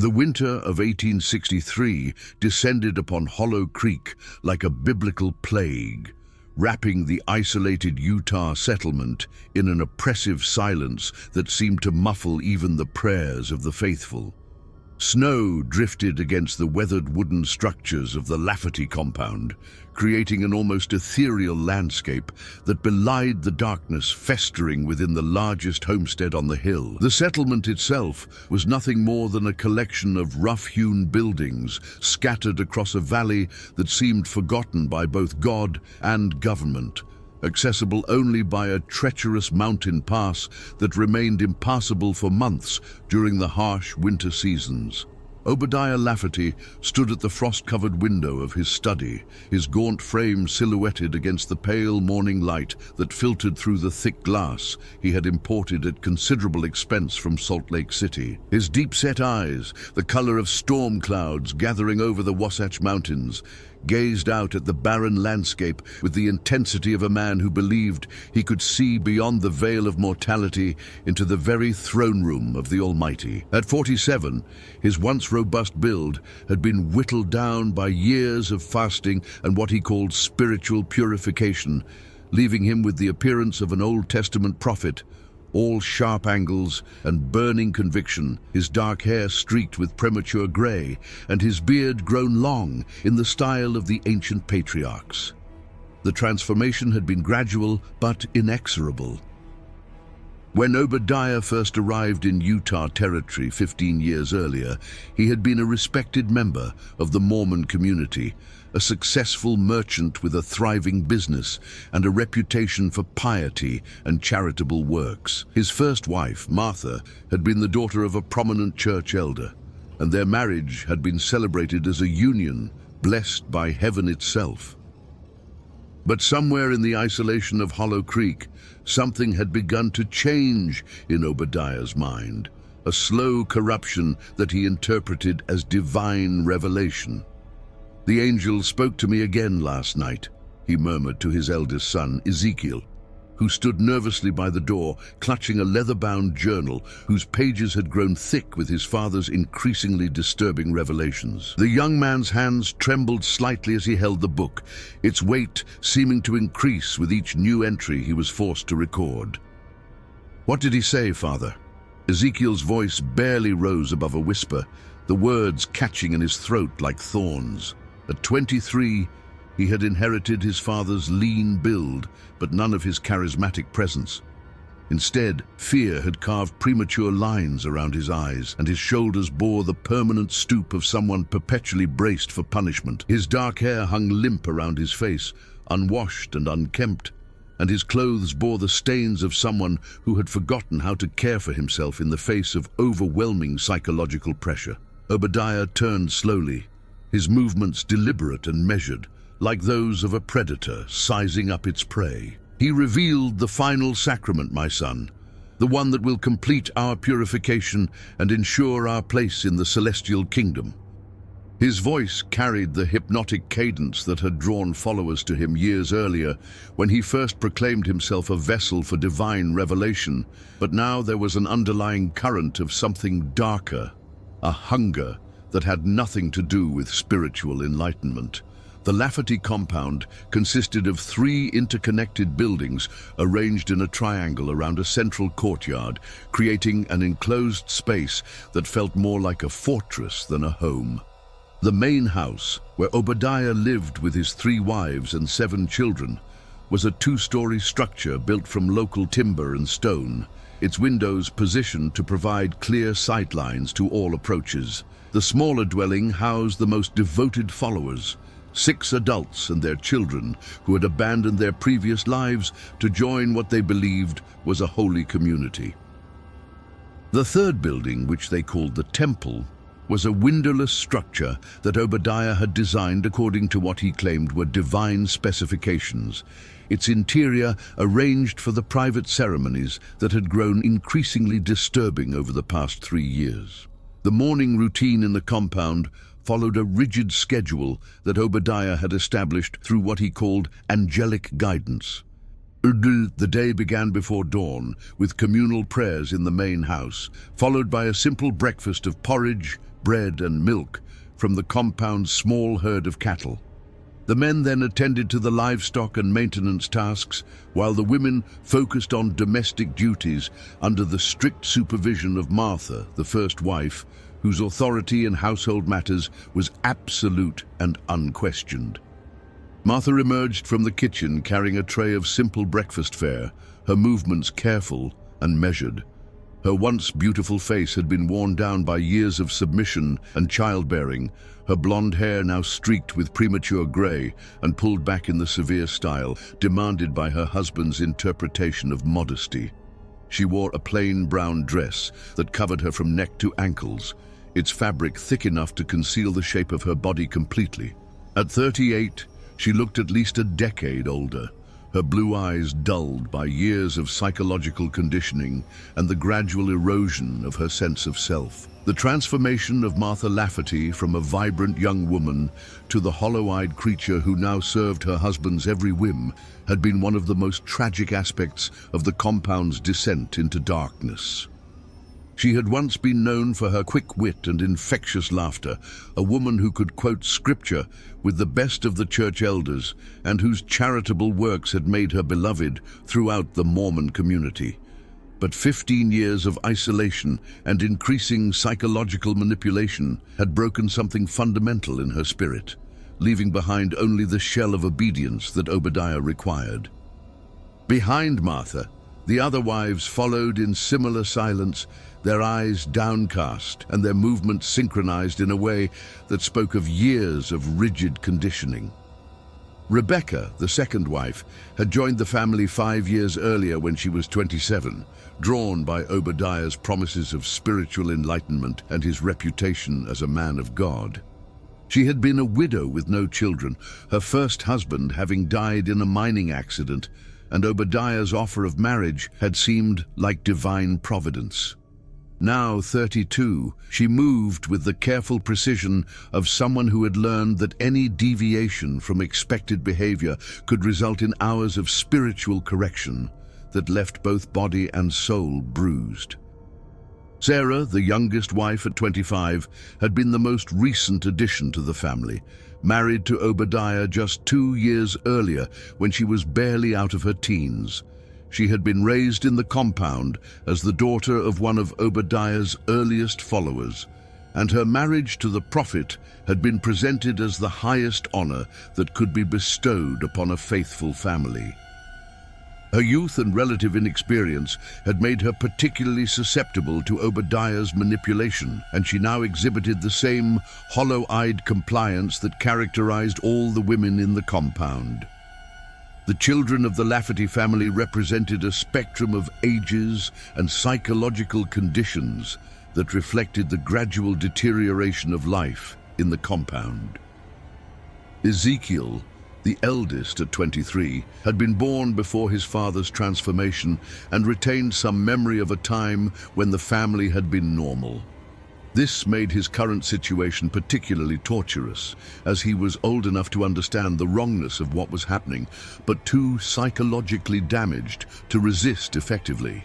The winter of 1863 descended upon Hollow Creek like a biblical plague, wrapping the isolated Utah settlement in an oppressive silence that seemed to muffle even the prayers of the faithful. Snow drifted against the weathered wooden structures of the Lafferty compound, creating an almost ethereal landscape that belied the darkness festering within the largest homestead on the hill. The settlement itself was nothing more than a collection of rough-hewn buildings scattered across a valley that seemed forgotten by both God and government, accessible only by a treacherous mountain pass that remained impassable for months during the harsh winter seasons. Obadiah Lafferty stood at the frost-covered window of his study, his gaunt frame silhouetted against the pale morning light that filtered through the thick glass he had imported at considerable expense from Salt Lake City. His deep-set eyes, the color of storm clouds gathering over the Wasatch Mountains, gazed out at the barren landscape with the intensity of a man who believed he could see beyond the veil of mortality into the very throne room of the Almighty. At 47, his once robust build had been whittled down by years of fasting and what he called spiritual purification, leaving him with the appearance of an Old Testament prophet, all sharp angles and burning conviction, his dark hair streaked with premature gray, and his beard grown long in the style of the ancient patriarchs. The transformation had been gradual but inexorable. When Obadiah first arrived in Utah Territory 15 years earlier, he had been a respected member of the Mormon community, a successful merchant with a thriving business and a reputation for piety and charitable works. His first wife, Martha, had been the daughter of a prominent church elder, and their marriage had been celebrated as a union blessed by heaven itself. But somewhere in the isolation of Hollow Creek, something had begun to change in Obadiah's mind, a slow corruption that he interpreted as divine revelation. "The angel spoke to me again last night," he murmured to his eldest son, Ezekiel, who stood nervously by the door, clutching a leather-bound journal whose pages had grown thick with his father's increasingly disturbing revelations. The young man's hands trembled slightly as he held the book, its weight seeming to increase with each new entry he was forced to record. "What did he say, Father?" Ezekiel's voice barely rose above a whisper, the words catching in his throat like thorns. At 23, he had inherited his father's lean build, but none of his charismatic presence. Instead, fear had carved premature lines around his eyes, and his shoulders bore the permanent stoop of someone perpetually braced for punishment. His dark hair hung limp around his face, unwashed and unkempt, and his clothes bore the stains of someone who had forgotten how to care for himself in the face of overwhelming psychological pressure. Obadiah turned slowly, his movements deliberate and measured, like those of a predator sizing up its prey. "He revealed the final sacrament, my son, the one that will complete our purification and ensure our place in the celestial kingdom." His voice carried the hypnotic cadence that had drawn followers to him years earlier when he first proclaimed himself a vessel for divine revelation, but now there was an underlying current of something darker, a hunger that had nothing to do with spiritual enlightenment. The Lafferty compound consisted of 3 interconnected buildings arranged in a triangle around a central courtyard, creating an enclosed space that felt more like a fortress than a home. The main house, where Obadiah lived with his 3 wives and 7 children, was a 2-story structure built from local timber and stone, its windows positioned to provide clear sightlines to all approaches. The smaller dwelling housed the most devoted followers, 6 adults and their children who had abandoned their previous lives to join what they believed was a holy community. The 3rd building, which they called the temple, was a windowless structure that Obadiah had designed according to what he claimed were divine specifications, its interior arranged for the private ceremonies that had grown increasingly disturbing over the past 3 years. The morning routine in the compound followed a rigid schedule that Obadiah had established through what he called angelic guidance. The day began before dawn, with communal prayers in the main house, followed by a simple breakfast of porridge, bread and milk from the compound's small herd of cattle. The men then attended to the livestock and maintenance tasks, while the women focused on domestic duties under the strict supervision of Martha, the first wife, whose authority in household matters was absolute and unquestioned. Martha emerged from the kitchen carrying a tray of simple breakfast fare, her movements careful and measured. Her once beautiful face had been worn down by years of submission and childbearing, her blonde hair now streaked with premature grey and pulled back in the severe style demanded by her husband's interpretation of modesty. She wore a plain brown dress that covered her from neck to ankles, its fabric thick enough to conceal the shape of her body completely. At 38, she looked at least a decade older, her blue eyes dulled by years of psychological conditioning and the gradual erosion of her sense of self. The transformation of Martha Lafferty from a vibrant young woman to the hollow-eyed creature who now served her husband's every whim had been one of the most tragic aspects of the compound's descent into darkness. She had once been known for her quick wit and infectious laughter, a woman who could quote scripture with the best of the church elders and whose charitable works had made her beloved throughout the Mormon community. But 15 years of isolation and increasing psychological manipulation had broken something fundamental in her spirit, leaving behind only the shell of obedience that Obadiah required. Behind Martha, the other wives followed in similar silence, their eyes downcast and their movements synchronized in a way that spoke of years of rigid conditioning. Rebecca, the second wife, had joined the family 5 years earlier when she was 27, drawn by Obadiah's promises of spiritual enlightenment and his reputation as a man of God. She had been a widow with no children, her first husband having died in a mining accident, and Obadiah's offer of marriage had seemed like divine providence. Now 32, she moved with the careful precision of someone who had learned that any deviation from expected behavior could result in hours of spiritual correction that left both body and soul bruised. Sarah, the youngest wife at 25, had been the most recent addition to the family, married to Obadiah just 2 years earlier when she was barely out of her teens. She had been raised in the compound as the daughter of one of Obadiah's earliest followers, and her marriage to the prophet had been presented as the highest honor that could be bestowed upon a faithful family. Her youth and relative inexperience had made her particularly susceptible to Obadiah's manipulation, and she now exhibited the same hollow-eyed compliance that characterized all the women in the compound. The children of the Lafferty family represented a spectrum of ages and psychological conditions that reflected the gradual deterioration of life in the compound. Ezekiel, the eldest at 23, had been born before his father's transformation and retained some memory of a time when the family had been normal. This made his current situation particularly torturous, as he was old enough to understand the wrongness of what was happening, but too psychologically damaged to resist effectively.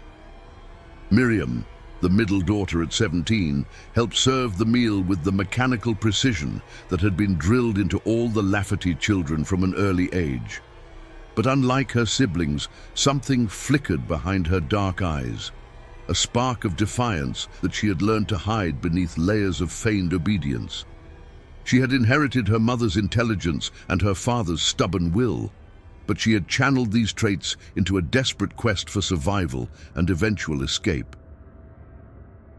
Miriam, the middle daughter at 17, helped serve the meal with the mechanical precision that had been drilled into all the Lafferty children from an early age. But unlike her siblings, something flickered behind her dark eyes, a spark of defiance that she had learned to hide beneath layers of feigned obedience. She had inherited her mother's intelligence and her father's stubborn will, but she had channeled these traits into a desperate quest for survival and eventual escape.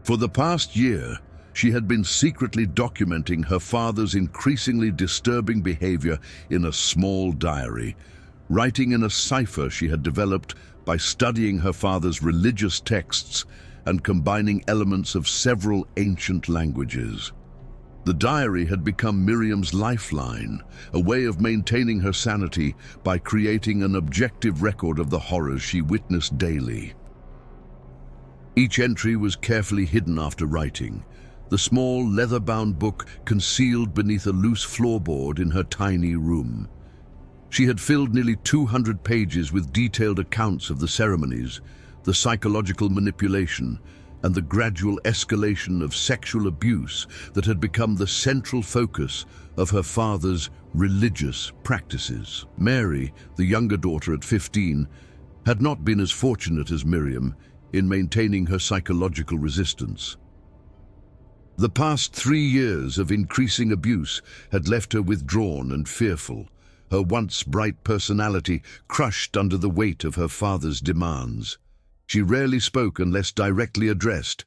For the past year, she had been secretly documenting her father's increasingly disturbing behavior in a small diary, writing in a cipher she had developed by studying her father's religious texts and combining elements of several ancient languages. The diary had become Miriam's lifeline, a way of maintaining her sanity by creating an objective record of the horrors she witnessed daily. Each entry was carefully hidden after writing, the small leather-bound book concealed beneath a loose floorboard in her tiny room. She had filled nearly 200 pages with detailed accounts of the ceremonies, the psychological manipulation, and the gradual escalation of sexual abuse that had become the central focus of her father's religious practices. Mary, the younger daughter at 15, had not been as fortunate as Miriam in maintaining her psychological resistance. The past 3 years of increasing abuse had left her withdrawn and fearful, her once bright personality crushed under the weight of her father's demands. She rarely spoke unless directly addressed,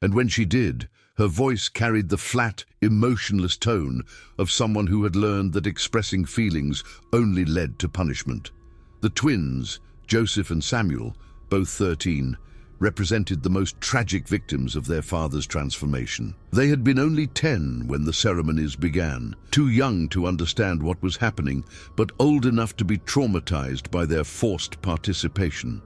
and when she did, her voice carried the flat, emotionless tone of someone who had learned that expressing feelings only led to punishment. The twins, Joseph and Samuel, both 13, represented the most tragic victims of their father's transformation. They had been only 10 when the ceremonies began, too young to understand what was happening, but old enough to be traumatized by their forced participation.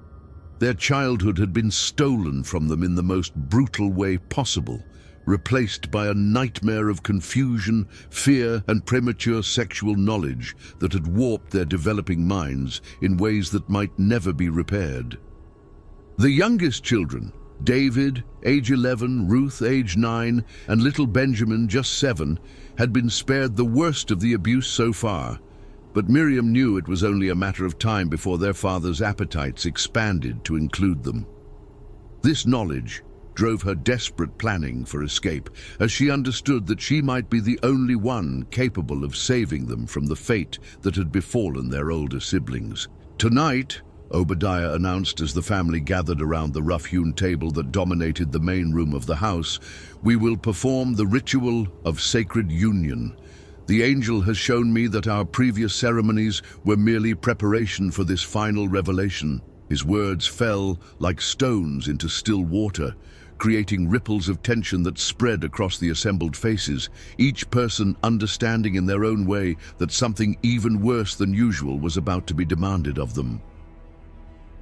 Their childhood had been stolen from them in the most brutal way possible, replaced by a nightmare of confusion, fear, and premature sexual knowledge that had warped their developing minds in ways that might never be repaired. The youngest children, David, age 11, Ruth, age 9, and little Benjamin, just 7, had been spared the worst of the abuse so far, but Miriam knew it was only a matter of time before their father's appetites expanded to include them. This knowledge drove her desperate planning for escape, as she understood that she might be the only one capable of saving them from the fate that had befallen their older siblings. "Tonight," Obadiah announced as the family gathered around the rough-hewn table that dominated the main room of the house, "we will perform the ritual of sacred union. The angel has shown me that our previous ceremonies were merely preparation for this final revelation." His words fell like stones into still water, creating ripples of tension that spread across the assembled faces, each person understanding in their own way that something even worse than usual was about to be demanded of them.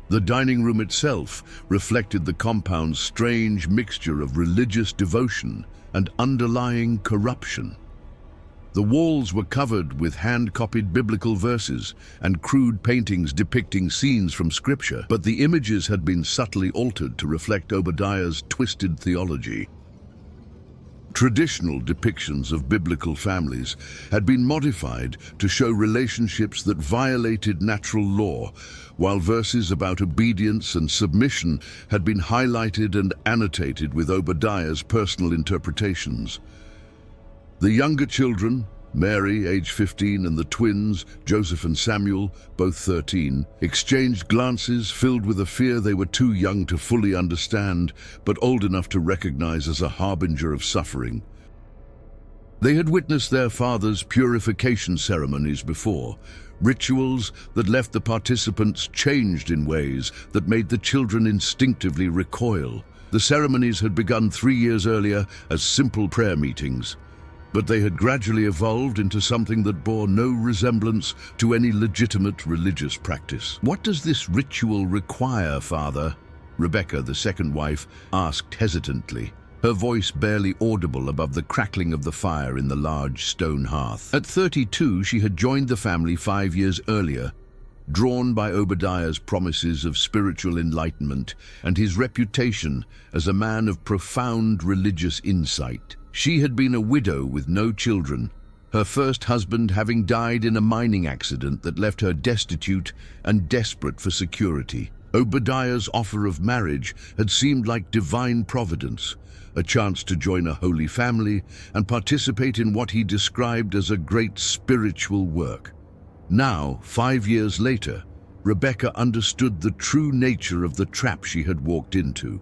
The dining room itself reflected the compound's strange mixture of religious devotion and underlying corruption. The walls were covered with hand-copied biblical verses and crude paintings depicting scenes from Scripture, but the images had been subtly altered to reflect Obadiah's twisted theology. Traditional depictions of biblical families had been modified to show relationships that violated natural law, while verses about obedience and submission had been highlighted and annotated with Obadiah's personal interpretations. The younger children, Mary, age 15, and the twins, Joseph and Samuel, both 13, exchanged glances filled with a fear they were too young to fully understand, but old enough to recognize as a harbinger of suffering. They had witnessed their father's purification ceremonies before, rituals that left the participants changed in ways that made the children instinctively recoil. The ceremonies had begun 3 years earlier as simple prayer meetings, but they had gradually evolved into something that bore no resemblance to any legitimate religious practice. "What does this ritual require, Father?" Rebecca, the second wife, asked hesitantly, her voice barely audible above the crackling of the fire in the large stone hearth. At 32, she had joined the family 5 years earlier, drawn by Obadiah's promises of spiritual enlightenment and his reputation as a man of profound religious insight. She had been a widow with no children, her first husband having died in a mining accident that left her destitute and desperate for security. Obadiah's offer of marriage had seemed like divine providence, a chance to join a holy family and participate in what he described as a great spiritual work. Now, 5 years later, Rebecca understood the true nature of the trap she had walked into.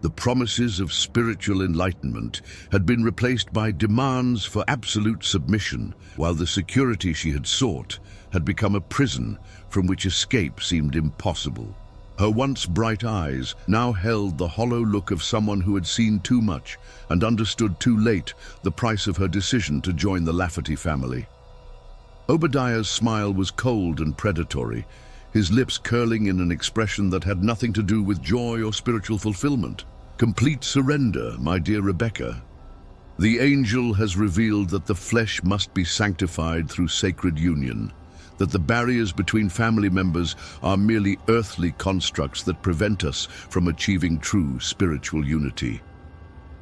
The promises of spiritual enlightenment had been replaced by demands for absolute submission, while the security she had sought had become a prison from which escape seemed impossible. Her once bright eyes now held the hollow look of someone who had seen too much and understood too late the price of her decision to join the Lafferty family. Obadiah's smile was cold and predatory, his lips curling in an expression that had nothing to do with joy or spiritual fulfillment. "Complete surrender, my dear Rebecca. The angel has revealed that the flesh must be sanctified through sacred union. that the barriers between family members are merely earthly constructs that prevent us from achieving true spiritual unity.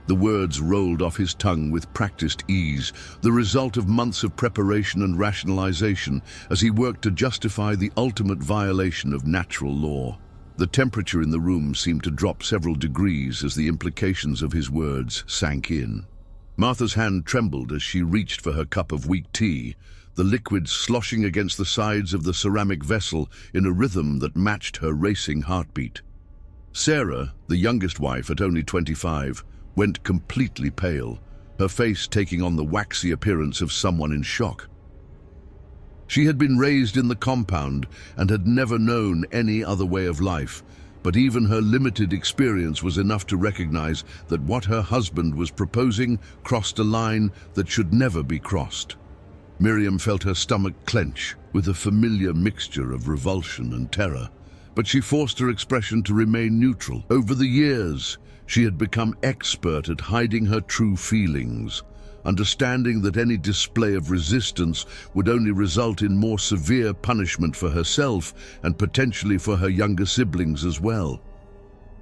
The words rolled off his tongue with practiced ease, the result of months of preparation and rationalization as he worked to justify the ultimate violation of natural law. The temperature in the room seemed to drop several degrees as the implications of his words sank in. Martha's hand trembled as she reached for her cup of weak tea, the liquid sloshing against the sides of the ceramic vessel in a rhythm that matched her racing heartbeat. Sarah, the youngest wife at only 25, went completely pale, her face taking on the waxy appearance of someone in shock. She had been raised in the compound and had never known any other way of life, but even her limited experience was enough to recognize that what her husband was proposing crossed a line that should never be crossed. Miriam felt her stomach clench with a familiar mixture of revulsion and terror, but she forced her expression to remain neutral. Over the years, she had become expert at hiding her true feelings, understanding that any display of resistance would only result in more severe punishment for herself and potentially for her younger siblings as well.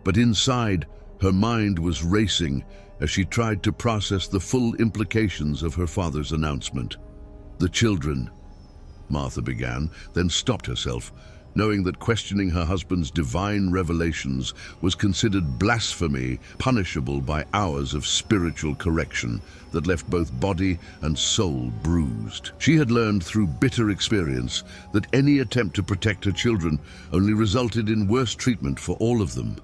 But inside, her mind was racing as she tried to process the full implications of her father's announcement. "The children," Martha began, then stopped herself, knowing that questioning her husband's divine revelations was considered blasphemy, punishable by hours of spiritual correction that left both body and soul bruised. She had learned through bitter experience that any attempt to protect her children only resulted in worse treatment for all of them.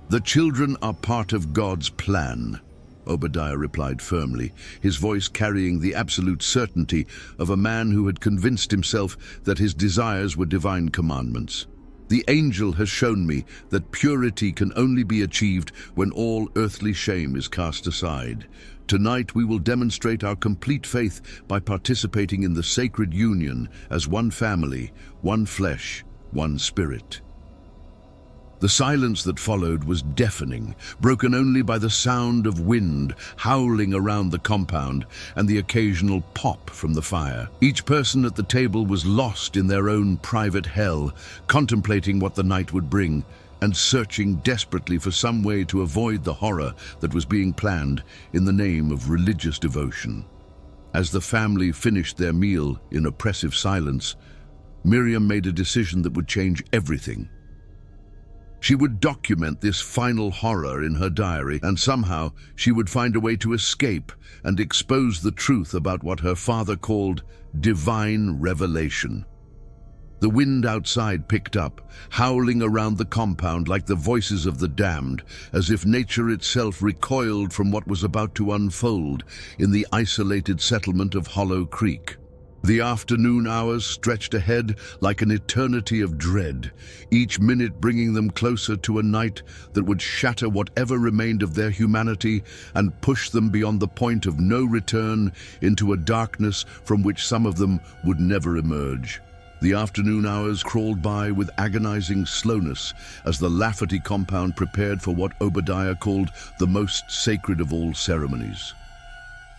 "The children are part of God's plan," Obadiah replied firmly, his voice carrying the absolute certainty of a man who had convinced himself that his desires were divine commandments. "The angel has shown me that purity can only be achieved when all earthly shame is cast aside. Tonight we will demonstrate our complete faith by participating in the sacred union as one family, one flesh, one spirit." The silence that followed was deafening, broken only by the sound of wind howling around the compound and the occasional pop from the fire. Each person at the table was lost in their own private hell, contemplating what the night would bring, and searching desperately for some way to avoid the horror that was being planned in the name of religious devotion. As the family finished their meal in oppressive silence, Miriam made a decision that would change everything. She would document this final horror in her diary, and somehow she would find a way to escape and expose the truth about what her father called divine revelation. The wind outside picked up, howling around the compound like the voices of the damned, as if nature itself recoiled from what was about to unfold in the isolated settlement of Hollow Creek. The afternoon hours stretched ahead like an eternity of dread, each minute bringing them closer to a night that would shatter whatever remained of their humanity and push them beyond the point of no return into a darkness from which some of them would never emerge. The afternoon hours crawled by with agonizing slowness as the Lafferty compound prepared for what Obadiah called the most sacred of all ceremonies.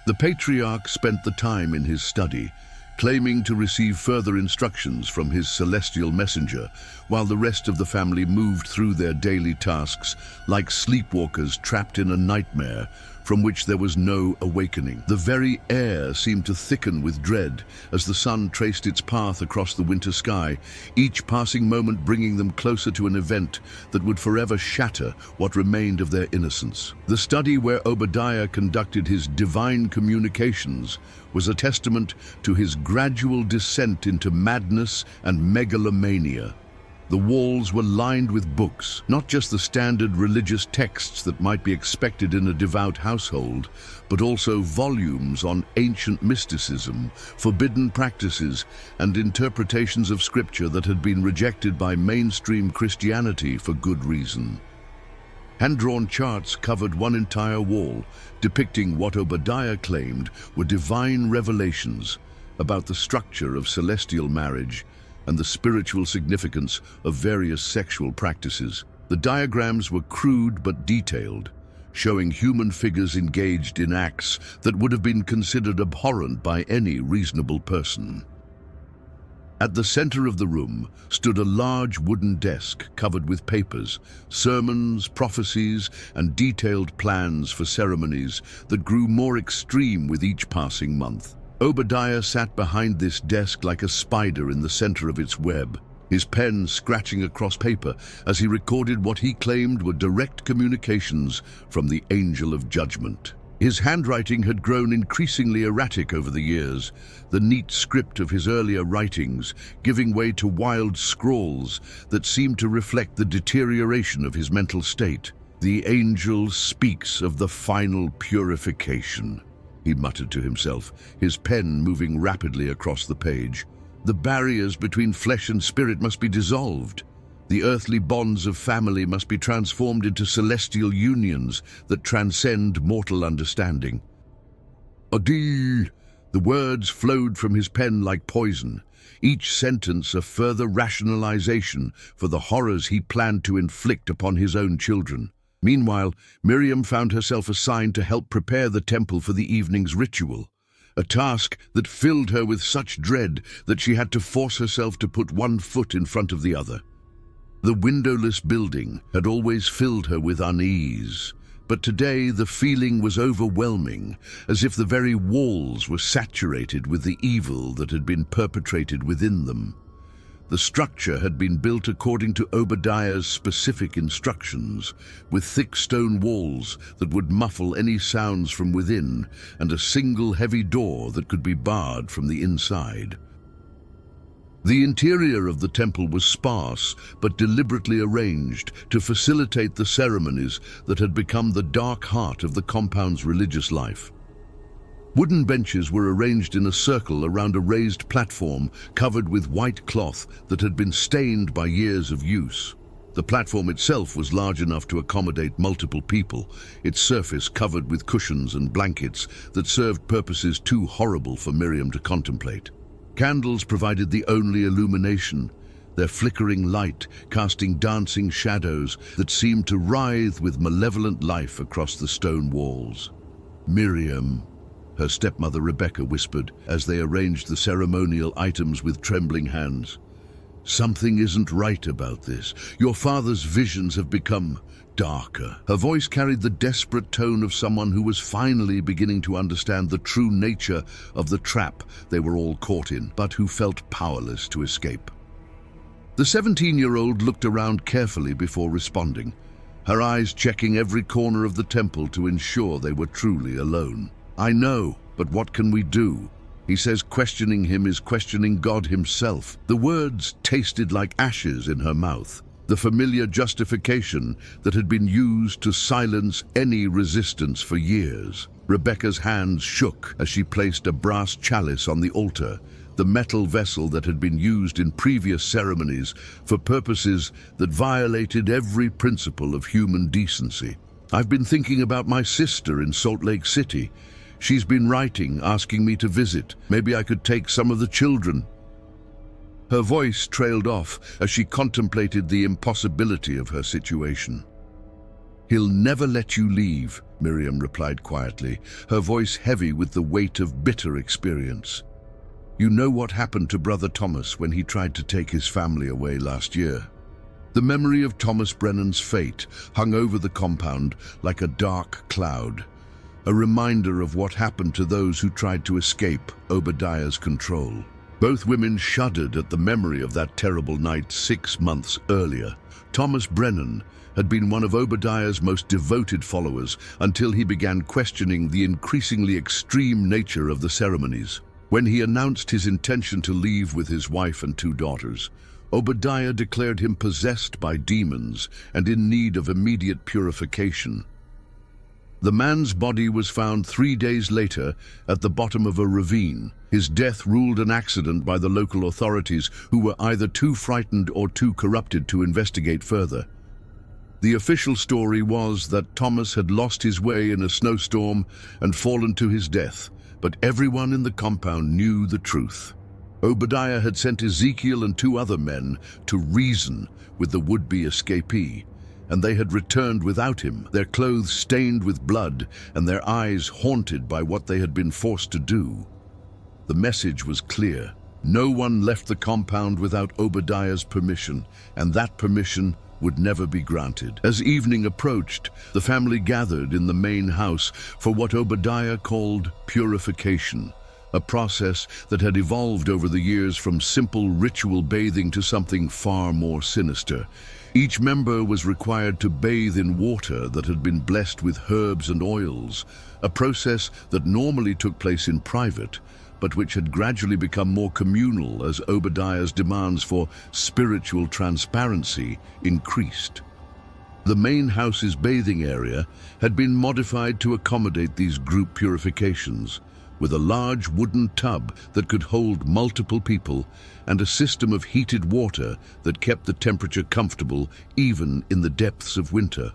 The patriarch spent the time in his study, claiming to receive further instructions from his celestial messenger, while the rest of the family moved through their daily tasks like sleepwalkers trapped in a nightmare from which there was no awakening. The very air seemed to thicken with dread as the sun traced its path across the winter sky, each passing moment bringing them closer to an event that would forever shatter what remained of their innocence. The study where Obadiah conducted his divine communications was a testament to his gradual descent into madness and megalomania. The walls were lined with books, not just the standard religious texts that might be expected in a devout household, but also volumes on ancient mysticism, forbidden practices, and interpretations of scripture that had been rejected by mainstream Christianity for good reason. Hand-drawn charts covered one entire wall, depicting what Obadiah claimed were divine revelations about the structure of celestial marriage and the spiritual significance of various sexual practices. The diagrams were crude but detailed, showing human figures engaged in acts that would have been considered abhorrent by any reasonable person. At the center of the room stood a large wooden desk covered with papers, sermons, prophecies, and detailed plans for ceremonies that grew more extreme with each passing month. Obadiah sat behind this desk like a spider in the center of its web, his pen scratching across paper as he recorded what he claimed were direct communications from the angel of judgment. His handwriting had grown increasingly erratic over the years, the neat script of his earlier writings giving way to wild scrawls that seemed to reflect the deterioration of his mental state. "The angel speaks of the final purification," he muttered to himself, his pen moving rapidly across the page. "The barriers between flesh and spirit must be dissolved. The earthly bonds of family must be transformed into celestial unions that transcend mortal understanding." "Adi!" The words flowed from his pen like poison, each sentence a further rationalization for the horrors he planned to inflict upon his own children. Meanwhile, Miriam found herself assigned to help prepare the temple for the evening's ritual, a task that filled her with such dread that she had to force herself to put one foot in front of the other. The windowless building had always filled her with unease, but today the feeling was overwhelming, as if the very walls were saturated with the evil that had been perpetrated within them. The structure had been built according to Obadiah's specific instructions, with thick stone walls that would muffle any sounds from within, and a single heavy door that could be barred from the inside. The interior of the temple was sparse but deliberately arranged to facilitate the ceremonies that had become the dark heart of the compound's religious life. Wooden benches were arranged in a circle around a raised platform covered with white cloth that had been stained by years of use. The platform itself was large enough to accommodate multiple people, its surface covered with cushions and blankets that served purposes too horrible for Miriam to contemplate. Candles provided the only illumination, their flickering light casting dancing shadows that seemed to writhe with malevolent life across the stone walls. "Miriam," her stepmother Rebecca whispered as they arranged the ceremonial items with trembling hands. "Something isn't right about this. Your father's visions have become darker." Her voice carried the desperate tone of someone who was finally beginning to understand the true nature of the trap they were all caught in, but who felt powerless to escape. The 17-year-old looked around carefully before responding, her eyes checking every corner of the temple to ensure they were truly alone. "I know, but what can we do? He says questioning him is questioning God himself." The words tasted like ashes in her mouth, the familiar justification that had been used to silence any resistance for years. Rebecca's hands shook as she placed a brass chalice on the altar, the metal vessel that had been used in previous ceremonies for purposes that violated every principle of human decency. "I've been thinking about my sister in Salt Lake City. She's been writing, asking me to visit. Maybe I could take some of the children." Her voice trailed off as she contemplated the impossibility of her situation. "He'll never let you leave," Miriam replied quietly, her voice heavy with the weight of bitter experience. "You know what happened to Brother Thomas when he tried to take his family away last year." The memory of Thomas Brennan's fate hung over the compound like a dark cloud, a reminder of what happened to those who tried to escape Obadiah's control. Both women shuddered at the memory of that terrible night 6 months earlier. Thomas Brennan had been one of Obadiah's most devoted followers until he began questioning the increasingly extreme nature of the ceremonies. When he announced his intention to leave with his wife and 2 daughters, Obadiah declared him possessed by demons and in need of immediate purification. The man's body was found 3 days later at the bottom of a ravine, his death ruled an accident by the local authorities, who were either too frightened or too corrupted to investigate further. The official story was that Thomas had lost his way in a snowstorm and fallen to his death, but everyone in the compound knew the truth. Obadiah had sent Ezekiel and 2 other men to reason with the would-be escapee, and they had returned without him, their clothes stained with blood and their eyes haunted by what they had been forced to do. The message was clear. No one left the compound without Obadiah's permission, and that permission would never be granted. As evening approached, the family gathered in the main house for what Obadiah called purification, a process that had evolved over the years from simple ritual bathing to something far more sinister. Each member was required to bathe in water that had been blessed with herbs and oils, a process that normally took place in private, but which had gradually become more communal as Obadiah's demands for spiritual transparency increased. The main house's bathing area had been modified to accommodate these group purifications, with a large wooden tub that could hold multiple people and a system of heated water that kept the temperature comfortable even in the depths of winter.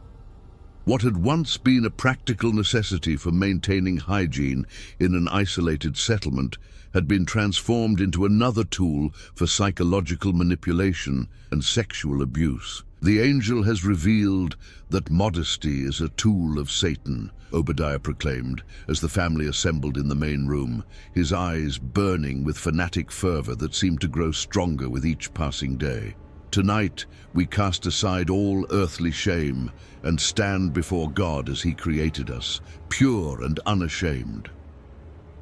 What had once been a practical necessity for maintaining hygiene in an isolated settlement had been transformed into another tool for psychological manipulation and sexual abuse. The angel has revealed that modesty is a tool of Satan, Obadiah proclaimed as the family assembled in the main room, his eyes burning with fanatic fervor that seemed to grow stronger with each passing day. Tonight, we cast aside all earthly shame and stand before God as He created us, pure and unashamed.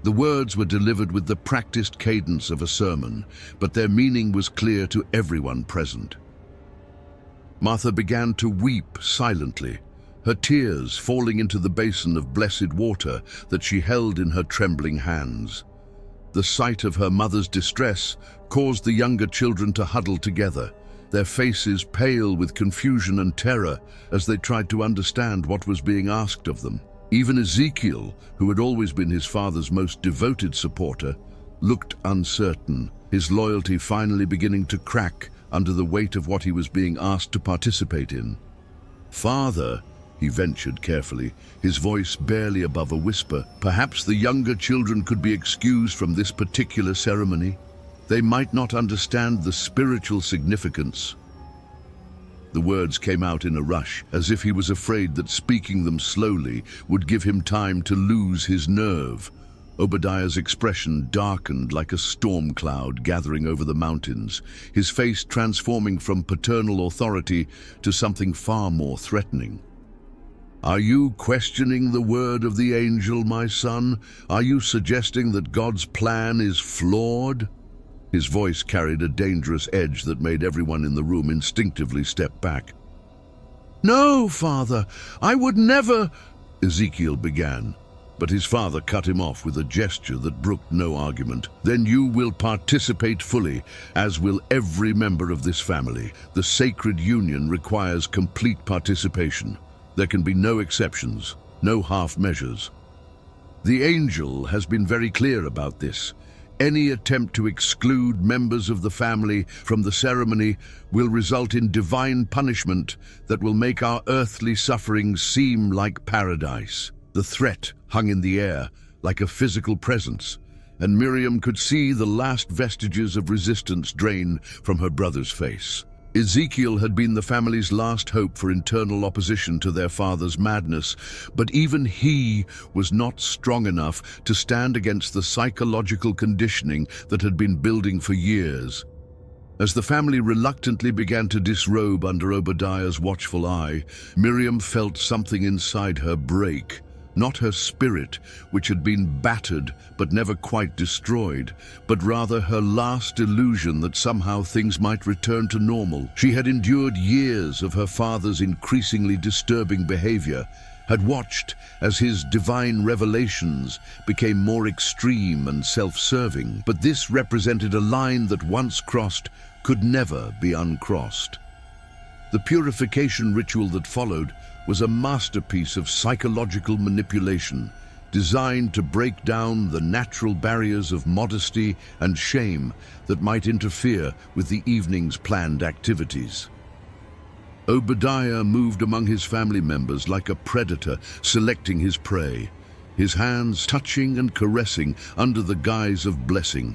The words were delivered with the practiced cadence of a sermon, but their meaning was clear to everyone present. Martha began to weep silently, her tears falling into the basin of blessed water that she held in her trembling hands. The sight of her mother's distress caused the younger children to huddle together, their faces pale with confusion and terror as they tried to understand what was being asked of them. Even Ezekiel, who had always been his father's most devoted supporter, looked uncertain, his loyalty finally beginning to crack under the weight of what he was being asked to participate in. "Father," he ventured carefully, his voice barely above a whisper, "perhaps the younger children could be excused from this particular ceremony. They might not understand the spiritual significance." The words came out in a rush, as if he was afraid that speaking them slowly would give him time to lose his nerve. Obadiah's expression darkened like a storm cloud gathering over the mountains, his face transforming from paternal authority to something far more threatening. "Are you questioning the word of the angel, my son? Are you suggesting that God's plan is flawed?" His voice carried a dangerous edge that made everyone in the room instinctively step back. "No, Father, I would never," Ezekiel began, but his father cut him off with a gesture that brooked no argument. "Then you will participate fully, as will every member of this family. The sacred union requires complete participation. There can be no exceptions, no half measures. The angel has been very clear about this. Any attempt to exclude members of the family from the ceremony will result in divine punishment that will make our earthly sufferings seem like paradise." The threat hung in the air like a physical presence, and Miriam could see the last vestiges of resistance drain from her brother's face. Ezekiel had been the family's last hope for internal opposition to their father's madness, but even he was not strong enough to stand against the psychological conditioning that had been building for years. As the family reluctantly began to disrobe under Obadiah's watchful eye, Miriam felt something inside her break. Not her spirit, which had been battered but never quite destroyed, but rather her last illusion that somehow things might return to normal. She had endured years of her father's increasingly disturbing behavior, had watched as his divine revelations became more extreme and self-serving, but this represented a line that once crossed could never be uncrossed. The purification ritual that followed was a masterpiece of psychological manipulation, designed to break down the natural barriers of modesty and shame that might interfere with the evening's planned activities. Obadiah moved among his family members like a predator selecting his prey, his hands touching and caressing under the guise of blessing,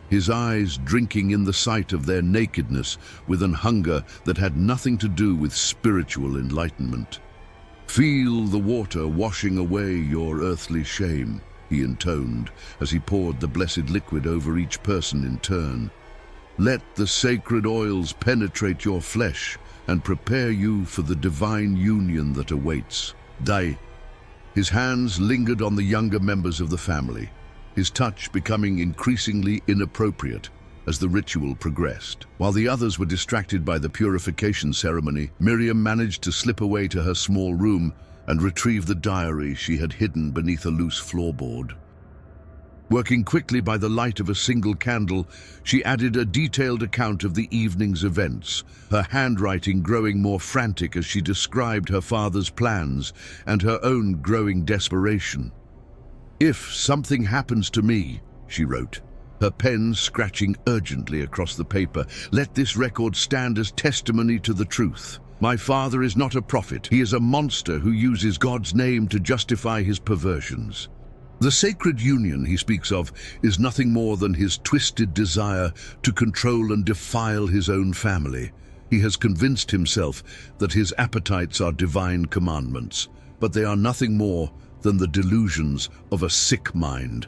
his eyes drinking in the sight of their nakedness with an hunger that had nothing to do with spiritual enlightenment. "Feel the water washing away your earthly shame," he intoned as he poured the blessed liquid over each person in turn. Let the sacred oils penetrate your flesh and prepare you for the divine union that awaits. Dai. His hands lingered on the younger members of the family, his touch becoming increasingly inappropriate as the ritual progressed. While the others were distracted by the purification ceremony, Miriam managed to slip away to her small room and retrieve the diary she had hidden beneath a loose floorboard. Working quickly by the light of a single candle, she added a detailed account of the evening's events, her handwriting growing more frantic as she described her father's plans and her own growing desperation. "If something happens to me," she wrote, her pen scratching urgently across the paper, "let this record stand as testimony to the truth. My father is not a prophet. He is a monster who uses God's name to justify his perversions. The sacred union he speaks of is nothing more than his twisted desire to control and defile his own family. He has convinced himself that his appetites are divine commandments, but they are nothing more than the delusions of a sick mind."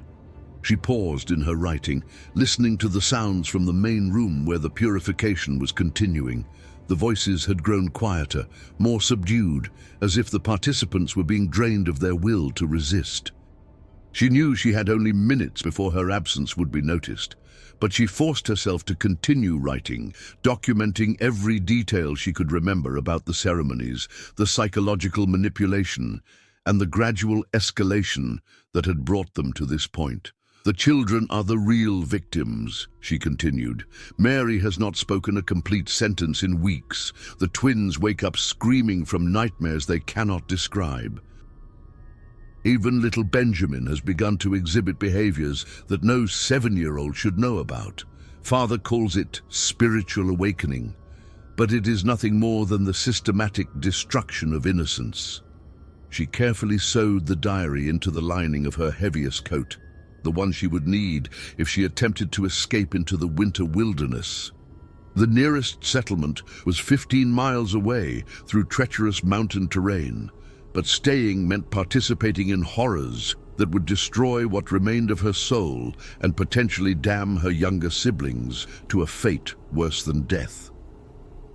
She paused in her writing, listening to the sounds from the main room where the purification was continuing. The voices had grown quieter, more subdued, as if the participants were being drained of their will to resist. She knew she had only minutes before her absence would be noticed, but she forced herself to continue writing, documenting every detail she could remember about the ceremonies, the psychological manipulation, and the gradual escalation that had brought them to this point. "The children are the real victims," she continued. "Mary has not spoken a complete sentence in weeks. The twins wake up screaming from nightmares they cannot describe. Even little Benjamin has begun to exhibit behaviors that no 7-year-old should know about. Father calls it spiritual awakening, but it is nothing more than the systematic destruction of innocence." She carefully sewed the diary into the lining of her heaviest coat, the one she would need if she attempted to escape into the winter wilderness. The nearest settlement was 15 miles away through treacherous mountain terrain, but staying meant participating in horrors that would destroy what remained of her soul and potentially damn her younger siblings to a fate worse than death.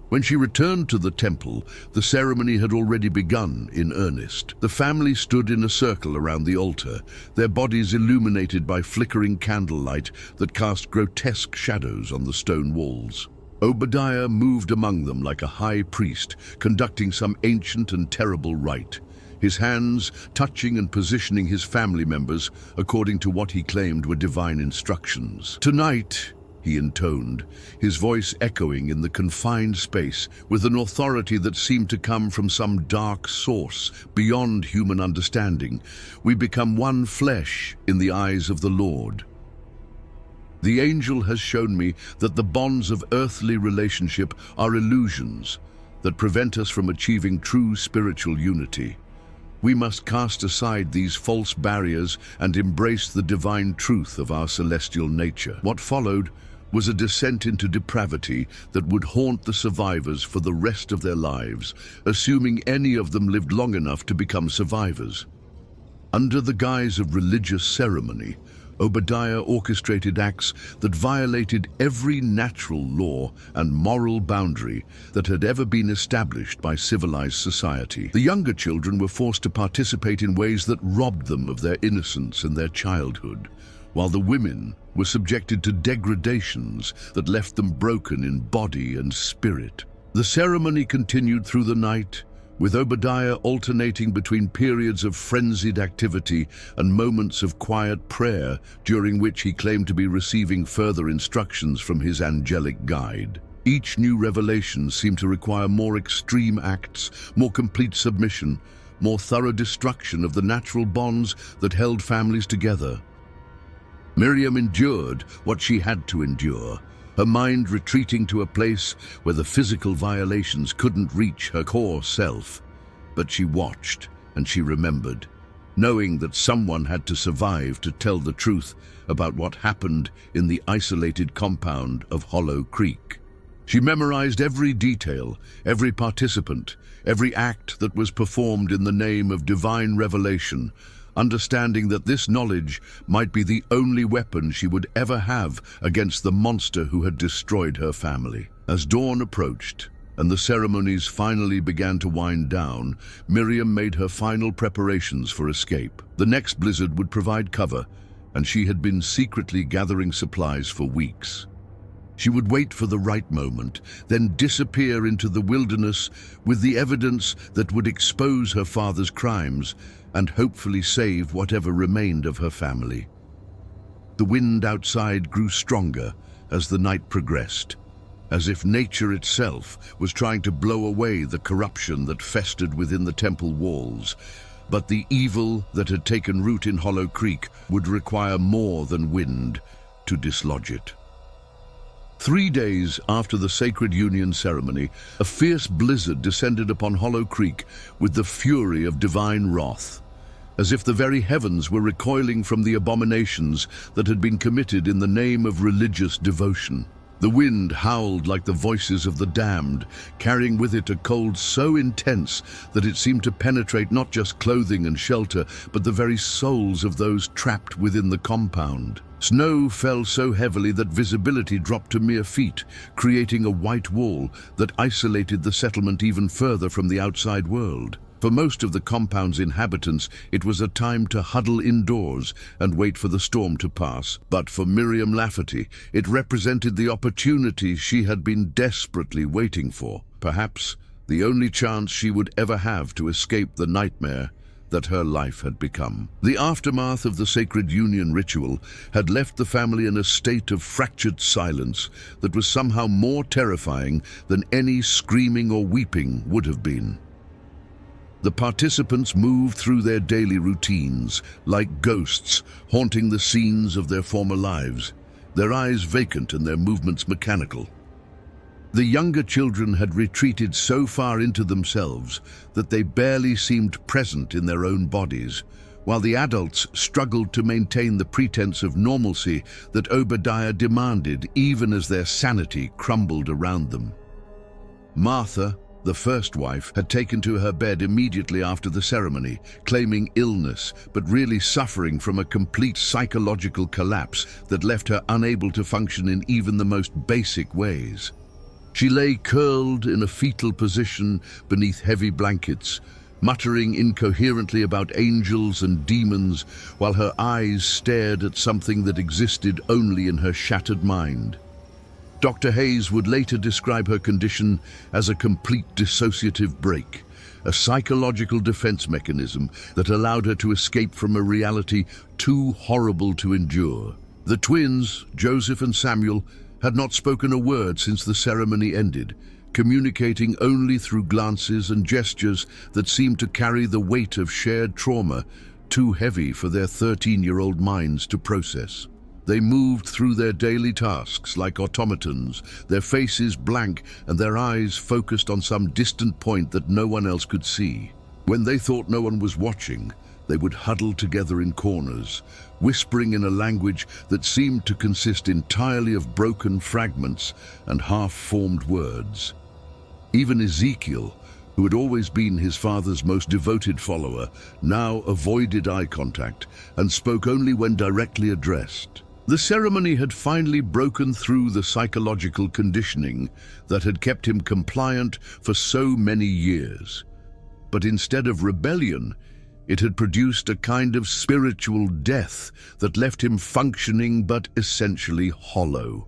When she returned to the temple, the ceremony had already begun in earnest. The family stood in a circle around the altar, their bodies illuminated by flickering candlelight that cast grotesque shadows on the stone walls. Obadiah moved among them like a high priest, conducting some ancient and terrible rite, his hands touching and positioning his family members according to what he claimed were divine instructions. "Tonight," he intoned, his voice echoing in the confined space with an authority that seemed to come from some dark source beyond human understanding, "we become one flesh in the eyes of the Lord. The angel has shown me that the bonds of earthly relationship are illusions that prevent us from achieving true spiritual unity. We must cast aside these false barriers and embrace the divine truth of our celestial nature." What followed was a descent into depravity that would haunt the survivors for the rest of their lives, assuming any of them lived long enough to become survivors. Under the guise of religious ceremony, Obadiah orchestrated acts that violated every natural law and moral boundary that had ever been established by civilized society. The younger children were forced to participate in ways that robbed them of their innocence and their childhood, while the women were subjected to degradations that left them broken in body and spirit. The ceremony continued through the night, with Obadiah alternating between periods of frenzied activity and moments of quiet prayer, during which he claimed to be receiving further instructions from his angelic guide. Each new revelation seemed to require more extreme acts, more complete submission, more thorough destruction of the natural bonds that held families together. Miriam endured what she had to endure, her mind retreating to a place where the physical violations couldn't reach her core self. But she watched and she remembered, knowing that someone had to survive to tell the truth about what happened in the isolated compound of Hollow Creek. She memorized every detail, every participant, every act that was performed in the name of divine revelation, understanding that this knowledge might be the only weapon she would ever have against the monster who had destroyed her family. As dawn approached, and the ceremonies finally began to wind down, Miriam made her final preparations for escape. The next blizzard would provide cover, and she had been secretly gathering supplies for weeks. She would wait for the right moment, then disappear into the wilderness with the evidence that would expose her father's crimes and hopefully save whatever remained of her family. The wind outside grew stronger as the night progressed, as if nature itself was trying to blow away the corruption that festered within the temple walls. But the evil that had taken root in Hollow Creek would require more than wind to dislodge it. 3 days after the Sacred Union ceremony, a fierce blizzard descended upon Hollow Creek with the fury of divine wrath, as if the very heavens were recoiling from the abominations that had been committed in the name of religious devotion. The wind howled like the voices of the damned, carrying with it a cold so intense that it seemed to penetrate not just clothing and shelter, but the very souls of those trapped within the compound. Snow fell so heavily that visibility dropped to mere feet, creating a white wall that isolated the settlement even further from the outside world. For most of the compound's inhabitants, it was a time to huddle indoors and wait for the storm to pass. But for Miriam Lafferty, it represented the opportunity she had been desperately waiting for. Perhaps the only chance she would ever have to escape the nightmare that her life had become. The aftermath of the Sacred Union ritual had left the family in a state of fractured silence that was somehow more terrifying than any screaming or weeping would have been. The participants moved through their daily routines, like ghosts haunting the scenes of their former lives, their eyes vacant and their movements mechanical. The younger children had retreated so far into themselves that they barely seemed present in their own bodies, while the adults struggled to maintain the pretense of normalcy that Obadiah demanded, even as their sanity crumbled around them. Martha, the first wife, had taken to her bed immediately after the ceremony, claiming illness, but really suffering from a complete psychological collapse that left her unable to function in even the most basic ways. She lay curled in a fetal position beneath heavy blankets, muttering incoherently about angels and demons, while her eyes stared at something that existed only in her shattered mind. Dr. Hayes would later describe her condition as a complete dissociative break, a psychological defense mechanism that allowed her to escape from a reality too horrible to endure. The twins, Joseph and Samuel, had not spoken a word since the ceremony ended, communicating only through glances and gestures that seemed to carry the weight of shared trauma, too heavy for their 13-year-old minds to process. They moved through their daily tasks like automatons, their faces blank and their eyes focused on some distant point that no one else could see. When they thought no one was watching, they would huddle together in corners, whispering in a language that seemed to consist entirely of broken fragments and half-formed words. Even Ezekiel, who had always been his father's most devoted follower, now avoided eye contact and spoke only when directly addressed. The ceremony had finally broken through the psychological conditioning that had kept him compliant for so many years. But instead of rebellion, it had produced a kind of spiritual death that left him functioning but essentially hollow.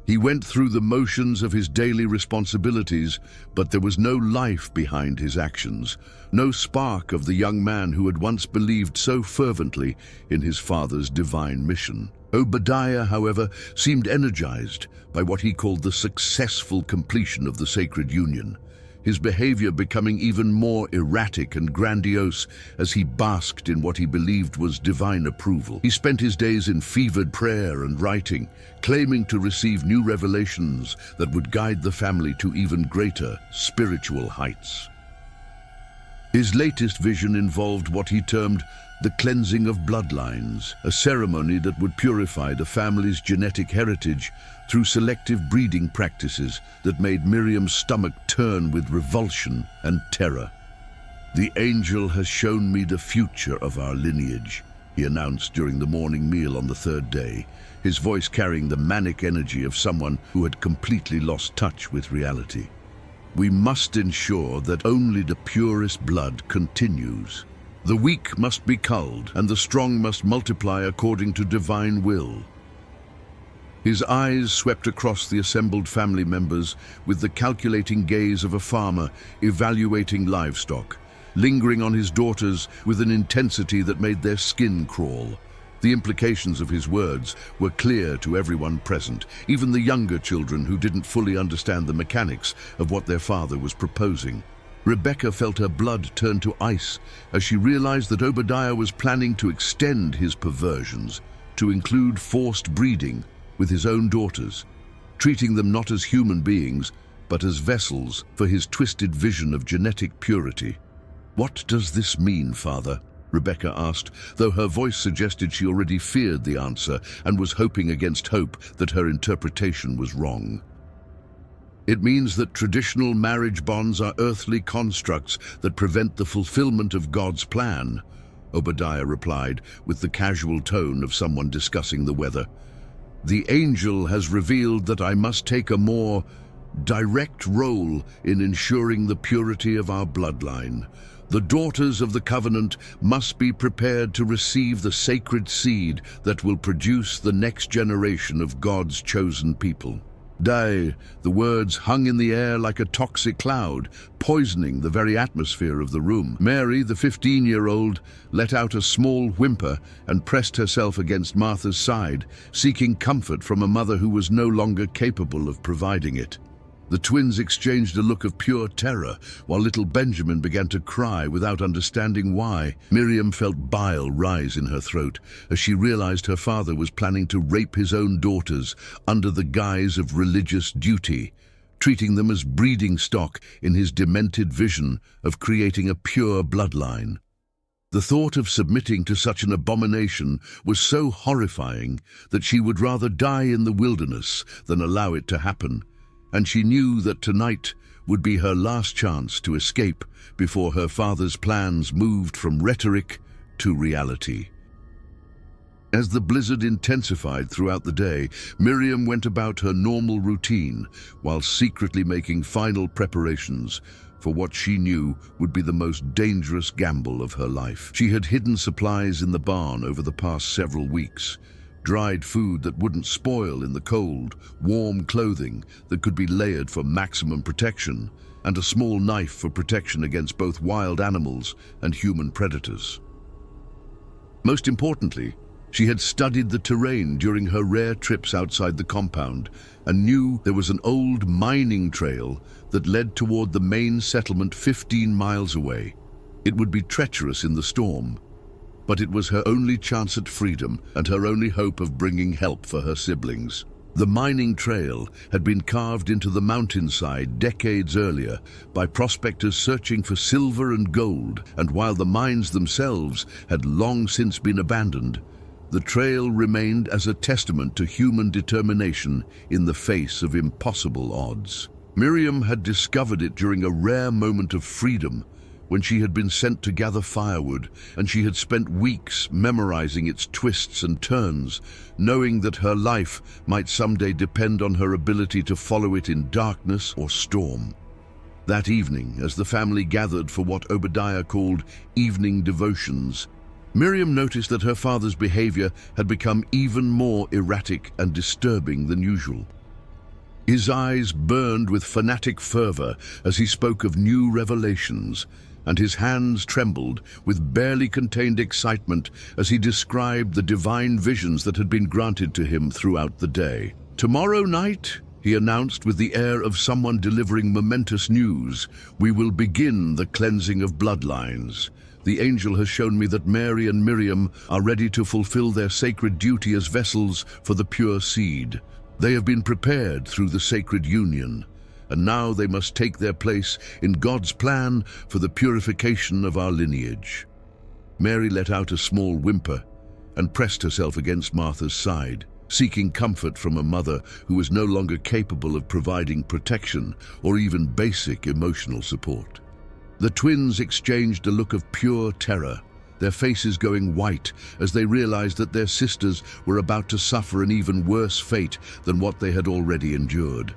He went through the motions of his daily responsibilities, but there was no life behind his actions, no spark of the young man who had once believed so fervently in his father's divine mission. Obadiah, however, seemed energized by what he called the successful completion of the Sacred Union, his behavior becoming even more erratic and grandiose as he basked in what he believed was divine approval. He spent his days in fevered prayer and writing, claiming to receive new revelations that would guide the family to even greater spiritual heights. His latest vision involved what he termed the cleansing of bloodlines, a ceremony that would purify the family's genetic heritage through selective breeding practices that made Miriam's stomach turn with revulsion and terror. "The angel has shown me the future of our lineage," he announced during the morning meal on the third day, his voice carrying the manic energy of someone who had completely lost touch with reality. "We must ensure that only the purest blood continues. The weak must be culled, and the strong must multiply according to divine will." His eyes swept across the assembled family members with the calculating gaze of a farmer evaluating livestock, lingering on his daughters with an intensity that made their skin crawl. The implications of his words were clear to everyone present, even the younger children who didn't fully understand the mechanics of what their father was proposing. Rebecca felt her blood turn to ice as she realized that Obadiah was planning to extend his perversions to include forced breeding with his own daughters, treating them not as human beings, but as vessels for his twisted vision of genetic purity. "What does this mean, Father?" Rebecca asked, though her voice suggested she already feared the answer and was hoping against hope that her interpretation was wrong. "It means that traditional marriage bonds are earthly constructs that prevent the fulfillment of God's plan," Obadiah replied with the casual tone of someone discussing the weather. "The angel has revealed that I must take a more direct role in ensuring the purity of our bloodline. The daughters of the covenant must be prepared to receive the sacred seed that will produce the next generation of God's chosen people." "Die," the words hung in the air like a toxic cloud, poisoning the very atmosphere of the room. Mary, the 15-year-old, let out a small whimper and pressed herself against Martha's side, seeking comfort from a mother who was no longer capable of providing it. The twins exchanged a look of pure terror, while little Benjamin began to cry without understanding why. Miriam felt bile rise in her throat as she realized her father was planning to rape his own daughters under the guise of religious duty, treating them as breeding stock in his demented vision of creating a pure bloodline. The thought of submitting to such an abomination was so horrifying that she would rather die in the wilderness than allow it to happen, and she knew that tonight would be her last chance to escape before her father's plans moved from rhetoric to reality. As the blizzard intensified throughout the day, Miriam went about her normal routine while secretly making final preparations for what she knew would be the most dangerous gamble of her life. She had hidden supplies in the barn over the past several weeks, dried food that wouldn't spoil in the cold, warm clothing that could be layered for maximum protection, and a small knife for protection against both wild animals and human predators. Most importantly, she had studied the terrain during her rare trips outside the compound and knew there was an old mining trail that led toward the main settlement 15 miles away. It would be treacherous in the storm, but it was her only chance at freedom and her only hope of bringing help for her siblings. The mining trail had been carved into the mountainside decades earlier by prospectors searching for silver and gold, and while the mines themselves had long since been abandoned, the trail remained as a testament to human determination in the face of impossible odds. Miriam had discovered it during a rare moment of freedom when she had been sent to gather firewood, and she had spent weeks memorizing its twists and turns, knowing that her life might someday depend on her ability to follow it in darkness or storm. That evening, as the family gathered for what Obadiah called evening devotions, Miriam noticed that her father's behavior had become even more erratic and disturbing than usual. His eyes burned with fanatic fervor as he spoke of new revelations, and his hands trembled with barely contained excitement as he described the divine visions that had been granted to him throughout the day. "Tomorrow night," he announced with the air of someone delivering momentous news, "we will begin the cleansing of bloodlines. The angel has shown me that Mary and Miriam are ready to fulfill their sacred duty as vessels for the pure seed. They have been prepared through the sacred union, and now they must take their place in God's plan for the purification of our lineage." Mary let out a small whimper and pressed herself against Martha's side, seeking comfort from a mother who was no longer capable of providing protection or even basic emotional support. The twins exchanged a look of pure terror, their faces going white as they realized that their sisters were about to suffer an even worse fate than what they had already endured.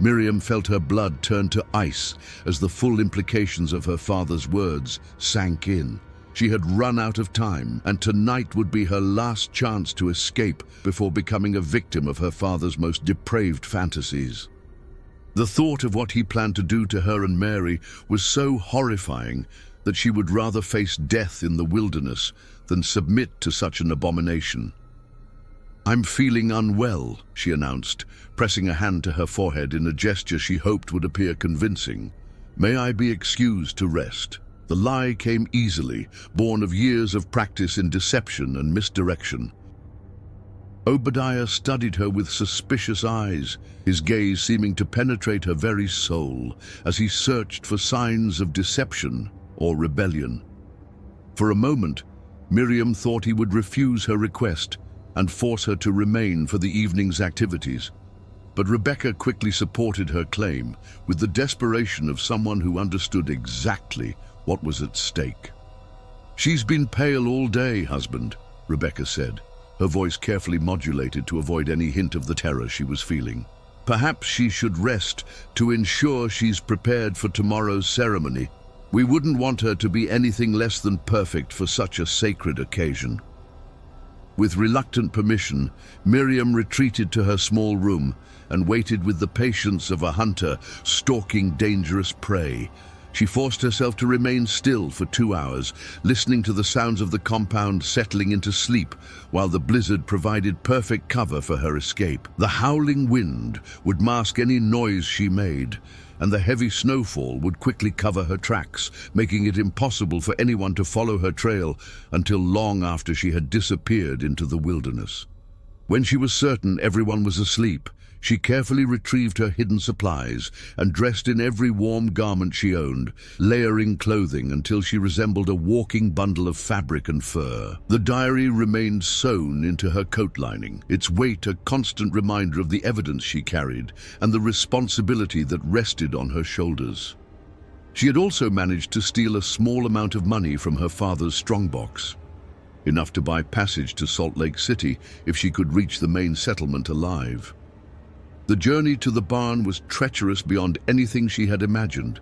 Miriam felt her blood turn to ice as the full implications of her father's words sank in. She had run out of time, and tonight would be her last chance to escape before becoming a victim of her father's most depraved fantasies. The thought of what he planned to do to her and Mary was so horrifying that she would rather face death in the wilderness than submit to such an abomination. "I'm feeling unwell," she announced, pressing a hand to her forehead in a gesture she hoped would appear convincing. "May I be excused to rest?" The lie came easily, born of years of practice in deception and misdirection. Obadiah studied her with suspicious eyes, his gaze seeming to penetrate her very soul as he searched for signs of deception or rebellion. For a moment, Miriam thought he would refuse her request and force her to remain for the evening's activities. But Rebecca quickly supported her claim with the desperation of someone who understood exactly what was at stake. "She's been pale all day, husband," Rebecca said, her voice carefully modulated to avoid any hint of the terror she was feeling. "Perhaps she should rest to ensure she's prepared for tomorrow's ceremony. We wouldn't want her to be anything less than perfect for such a sacred occasion." With reluctant permission, Miriam retreated to her small room and waited with the patience of a hunter stalking dangerous prey. She forced herself to remain still for 2 hours, listening to the sounds of the compound settling into sleep, while the blizzard provided perfect cover for her escape. The howling wind would mask any noise she made, and the heavy snowfall would quickly cover her tracks, making it impossible for anyone to follow her trail until long after she had disappeared into the wilderness. When she was certain everyone was asleep, she carefully retrieved her hidden supplies and dressed in every warm garment she owned, layering clothing until she resembled a walking bundle of fabric and fur. The diary remained sewn into her coat lining, its weight a constant reminder of the evidence she carried and the responsibility that rested on her shoulders. She had also managed to steal a small amount of money from her father's strongbox, enough to buy passage to Salt Lake City if she could reach the main settlement alive. The journey to the barn was treacherous beyond anything she had imagined.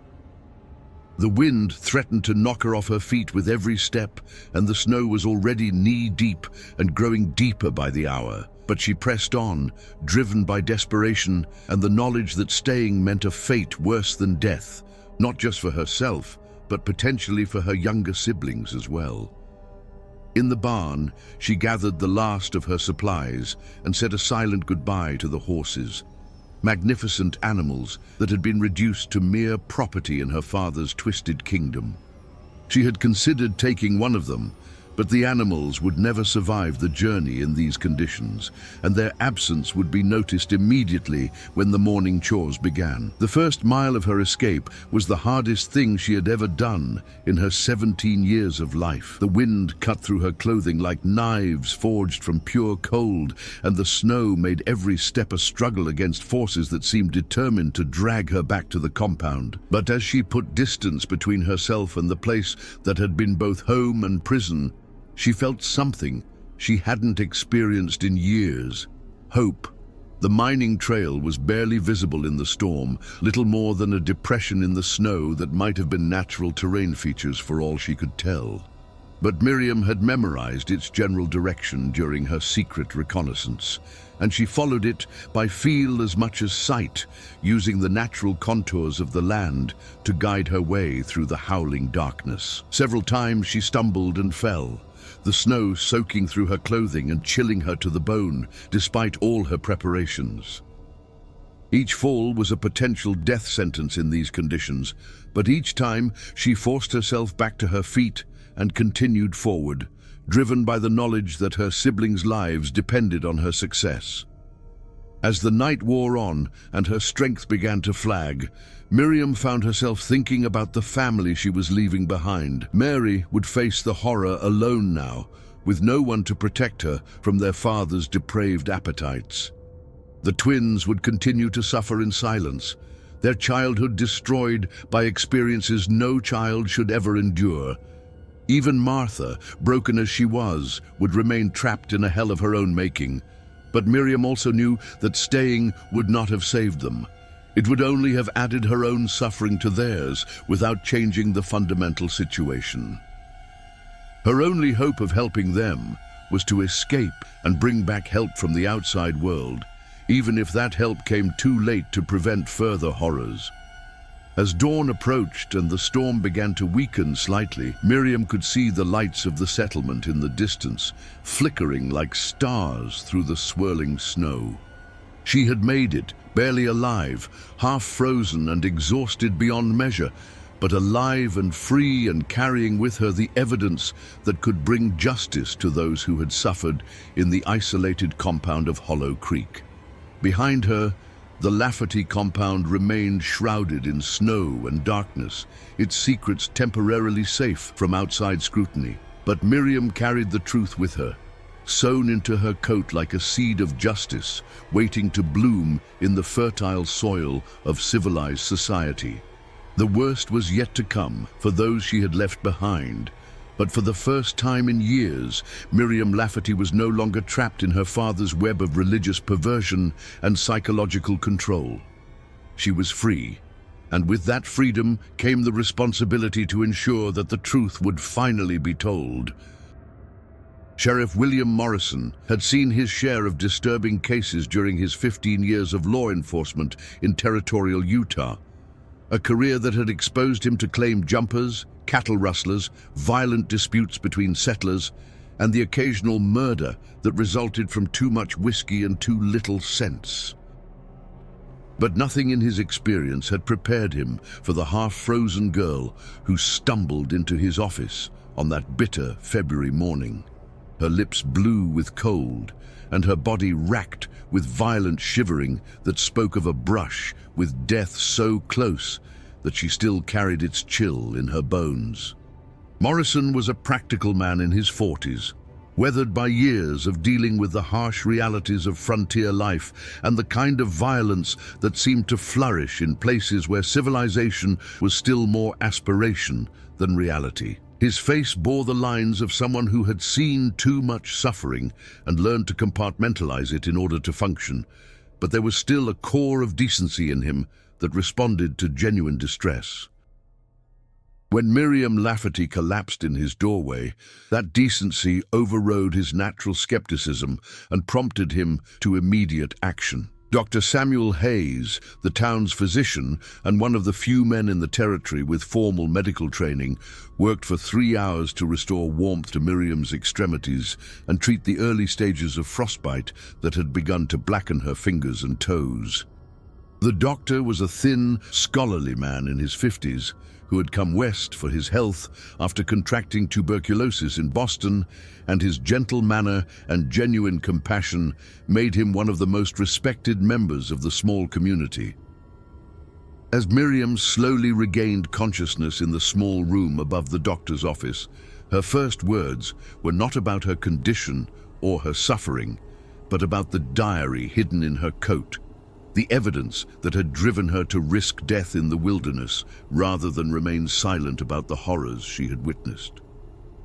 The wind threatened to knock her off her feet with every step, and the snow was already knee-deep and growing deeper by the hour. But she pressed on, driven by desperation and the knowledge that staying meant a fate worse than death, not just for herself, but potentially for her younger siblings as well. In the barn, she gathered the last of her supplies and said a silent goodbye to the horses, magnificent animals that had been reduced to mere property in her father's twisted kingdom. She had considered taking one of them, but the animals would never survive the journey in these conditions, and their absence would be noticed immediately when the morning chores began. The first mile of her escape was the hardest thing she had ever done in her 17 years of life. The wind cut through her clothing like knives forged from pure cold, and the snow made every step a struggle against forces that seemed determined to drag her back to the compound. But as she put distance between herself and the place that had been both home and prison, she felt something she hadn't experienced in years: hope. The mining trail was barely visible in the storm, little more than a depression in the snow that might have been natural terrain features for all she could tell. But Miriam had memorized its general direction during her secret reconnaissance, and she followed it by feel as much as sight, using the natural contours of the land to guide her way through the howling darkness. Several times she stumbled and fell, the snow soaking through her clothing and chilling her to the bone, despite all her preparations. Each fall was a potential death sentence in these conditions, but each time she forced herself back to her feet and continued forward, driven by the knowledge that her siblings' lives depended on her success. As the night wore on and her strength began to flag, Miriam found herself thinking about the family she was leaving behind. Mary would face the horror alone now, with no one to protect her from their father's depraved appetites. The twins would continue to suffer in silence, their childhood destroyed by experiences no child should ever endure. Even Martha, broken as she was, would remain trapped in a hell of her own making. But Miriam also knew that staying would not have saved them. It would only have added her own suffering to theirs without changing the fundamental situation. Her only hope of helping them was to escape and bring back help from the outside world, even if that help came too late to prevent further horrors. As dawn approached and the storm began to weaken slightly, Miriam could see the lights of the settlement in the distance, flickering like stars through the swirling snow. She had made it, barely alive, half frozen and exhausted beyond measure, but alive and free and carrying with her the evidence that could bring justice to those who had suffered in the isolated compound of Hollow Creek. Behind her, the Lafferty compound remained shrouded in snow and darkness, its secrets temporarily safe from outside scrutiny. But Miriam carried the truth with her, sewn into her coat like a seed of justice, waiting to bloom in the fertile soil of civilized society. The worst was yet to come for those she had left behind. But for the first time in years, Miriam Lafferty was no longer trapped in her father's web of religious perversion and psychological control. She was free, and with that freedom came the responsibility to ensure that the truth would finally be told. Sheriff William Morrison had seen his share of disturbing cases during his 15 years of law enforcement in territorial Utah, a career that had exposed him to claim jumpers, cattle rustlers, violent disputes between settlers, and the occasional murder that resulted from too much whiskey and too little sense. But nothing in his experience had prepared him for the half-frozen girl who stumbled into his office on that bitter February morning, her lips blue with cold and her body racked with violent shivering that spoke of a brush with death so close that she still carried its chill in her bones. Morrison was a practical man in his 40s, weathered by years of dealing with the harsh realities of frontier life and the kind of violence that seemed to flourish in places where civilization was still more aspiration than reality. His face bore the lines of someone who had seen too much suffering and learned to compartmentalize it in order to function, but there was still a core of decency in him that responded to genuine distress. When Miriam Lafferty collapsed in his doorway, that decency overrode his natural skepticism and prompted him to immediate action. Dr. Samuel Hayes, the town's physician and one of the few men in the territory with formal medical training, worked for 3 hours to restore warmth to Miriam's extremities and treat the early stages of frostbite that had begun to blacken her fingers and toes. The doctor was a thin, scholarly man in his 50s who had come west for his health after contracting tuberculosis in Boston, and his gentle manner and genuine compassion made him one of the most respected members of the small community. As Miriam slowly regained consciousness in the small room above the doctor's office, her first words were not about her condition or her suffering, but about the diary hidden in her coat, the evidence that had driven her to risk death in the wilderness rather than remain silent about the horrors she had witnessed.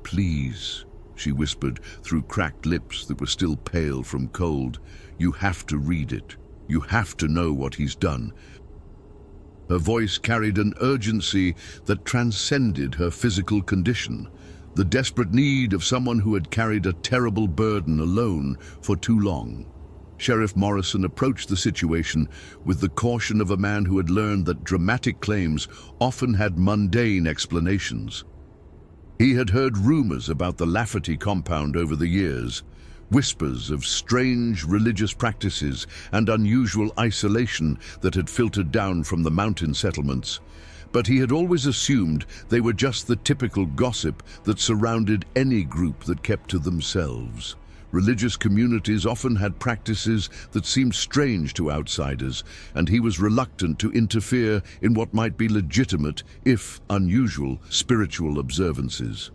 "Please," she whispered through cracked lips that were still pale from cold, "you have to read it. You have to know what he's done." Her voice carried an urgency that transcended her physical condition, the desperate need of someone who had carried a terrible burden alone for too long. Sheriff Morrison approached the situation with the caution of a man who had learned that dramatic claims often had mundane explanations. He had heard rumors about the Lafferty compound over the years, whispers of strange religious practices and unusual isolation that had filtered down from the mountain settlements. But he had always assumed they were just the typical gossip that surrounded any group that kept to themselves. Religious communities often had practices that seemed strange to outsiders, and he was reluctant to interfere in what might be legitimate, if unusual, spiritual observances.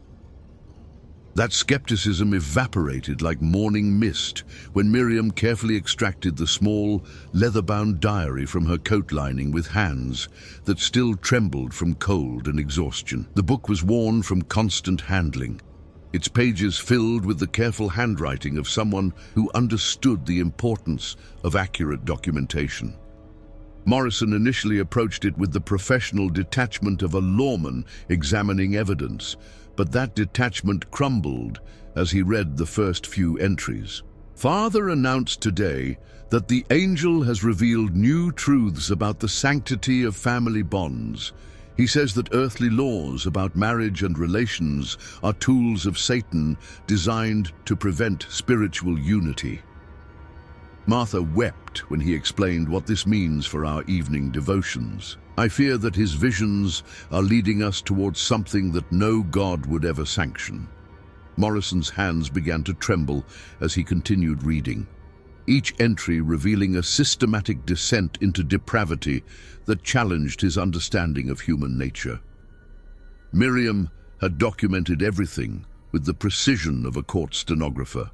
That skepticism evaporated like morning mist when Miriam carefully extracted the small, leather-bound diary from her coat lining with hands that still trembled from cold and exhaustion. The book was worn from constant handling, its pages filled with the careful handwriting of someone who understood the importance of accurate documentation. Morrison initially approached it with the professional detachment of a lawman examining evidence, but that detachment crumbled as he read the first few entries. Father announced today that the angel has revealed new truths about the sanctity of family bonds. He says that earthly laws about marriage and relations are tools of Satan designed to prevent spiritual unity. Martha wept when he explained what this means for our evening devotions. I fear that his visions are leading us towards something that no God would ever sanction. Morrison's hands began to tremble as he continued reading, each entry revealing a systematic descent into depravity that challenged his understanding of human nature. Miriam had documented everything with the precision of a court stenographer,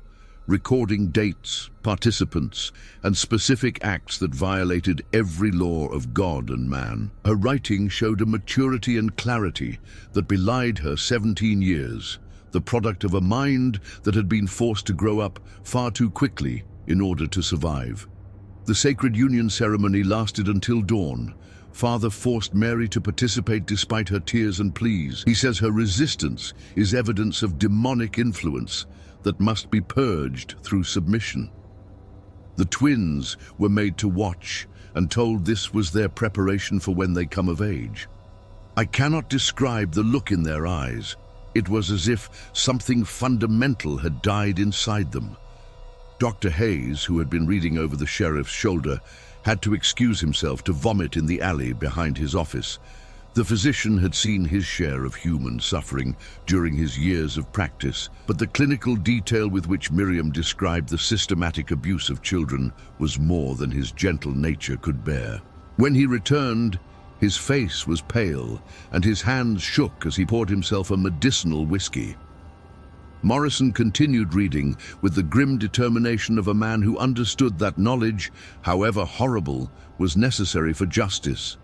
recording dates, participants, and specific acts that violated every law of God and man. Her writing showed a maturity and clarity that belied her 17 years, the product of a mind that had been forced to grow up far too quickly in order to survive. The sacred union ceremony lasted until dawn. Father forced Mary to participate despite her tears and pleas. He says her resistance is evidence of demonic influence that must be purged through submission. The twins were made to watch and told this was their preparation for when they come of age. I cannot describe the look in their eyes. It was as if something fundamental had died inside them. Dr. Hayes, who had been reading over the sheriff's shoulder, had to excuse himself to vomit in the alley behind his office. The physician had seen his share of human suffering during his years of practice, but the clinical detail with which Miriam described the systematic abuse of children was more than his gentle nature could bear. When he returned, his face was pale, and his hands shook as he poured himself a medicinal whiskey. Morrison continued reading with the grim determination of a man who understood that knowledge, however horrible, was necessary for justice.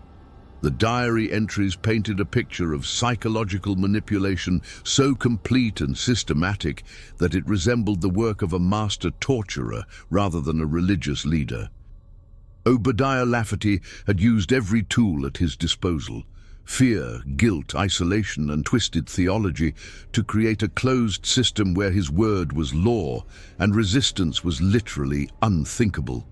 The diary entries painted a picture of psychological manipulation so complete and systematic that it resembled the work of a master torturer rather than a religious leader. Obadiah Lafferty had used every tool at his disposal: fear, guilt, isolation, and twisted theology to create a closed system where his word was law and resistance was literally unthinkable.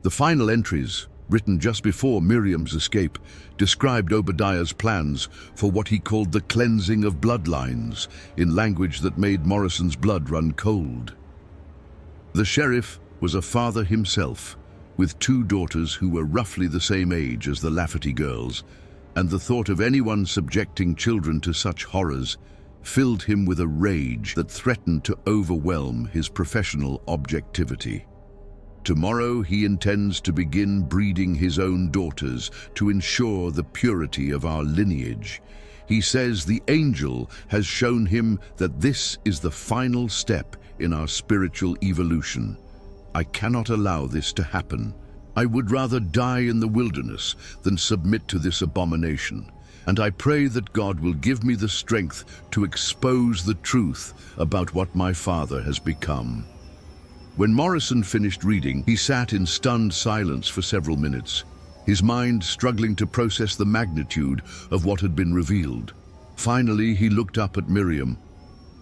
The final entries, written just before Miriam's escape, described Obadiah's plans for what he called the cleansing of bloodlines, in language that made Morrison's blood run cold. The sheriff was a father himself, with 2 daughters who were roughly the same age as the Lafferty girls, and the thought of anyone subjecting children to such horrors filled him with a rage that threatened to overwhelm his professional objectivity. Tomorrow he intends to begin breeding his own daughters to ensure the purity of our lineage. He says the angel has shown him that this is the final step in our spiritual evolution. I cannot allow this to happen. I would rather die in the wilderness than submit to this abomination, and I pray that God will give me the strength to expose the truth about what my father has become. When Morrison finished reading, he sat in stunned silence for several minutes, his mind struggling to process the magnitude of what had been revealed. Finally, he looked up at Miriam,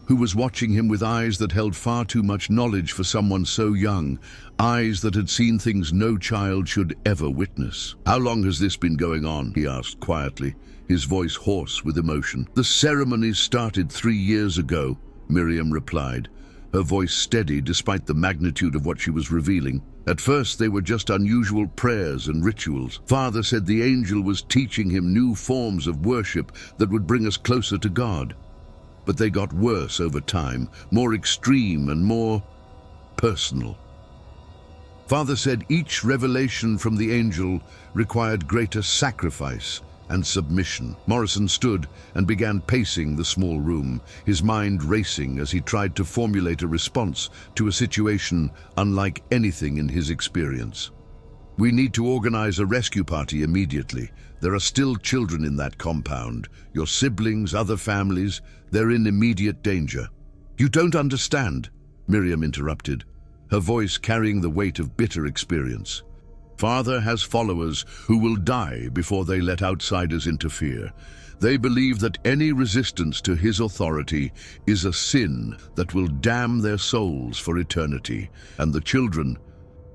who was watching him with eyes that held far too much knowledge for someone so young, eyes that had seen things no child should ever witness. "How long has this been going on?" he asked quietly, his voice hoarse with emotion. "The ceremonies started 3 years ago," Miriam replied, her voice steady despite the magnitude of what she was revealing. "At first they were just unusual prayers and rituals. Father said the angel was teaching him new forms of worship that would bring us closer to God. But they got worse over time, more extreme and more personal. Father said each revelation from the angel required greater sacrifice and submission. Morrison stood and began pacing the small room, his mind racing as he tried to formulate a response to a situation unlike anything in his experience. "We need to organize a rescue party immediately. There are still children in that compound. Your siblings, other families, they're in immediate danger." "You don't understand," Miriam interrupted, her voice carrying the weight of bitter experience. "Father has followers who will die before they let outsiders interfere. They believe that any resistance to his authority is a sin that will damn their souls for eternity. And the children,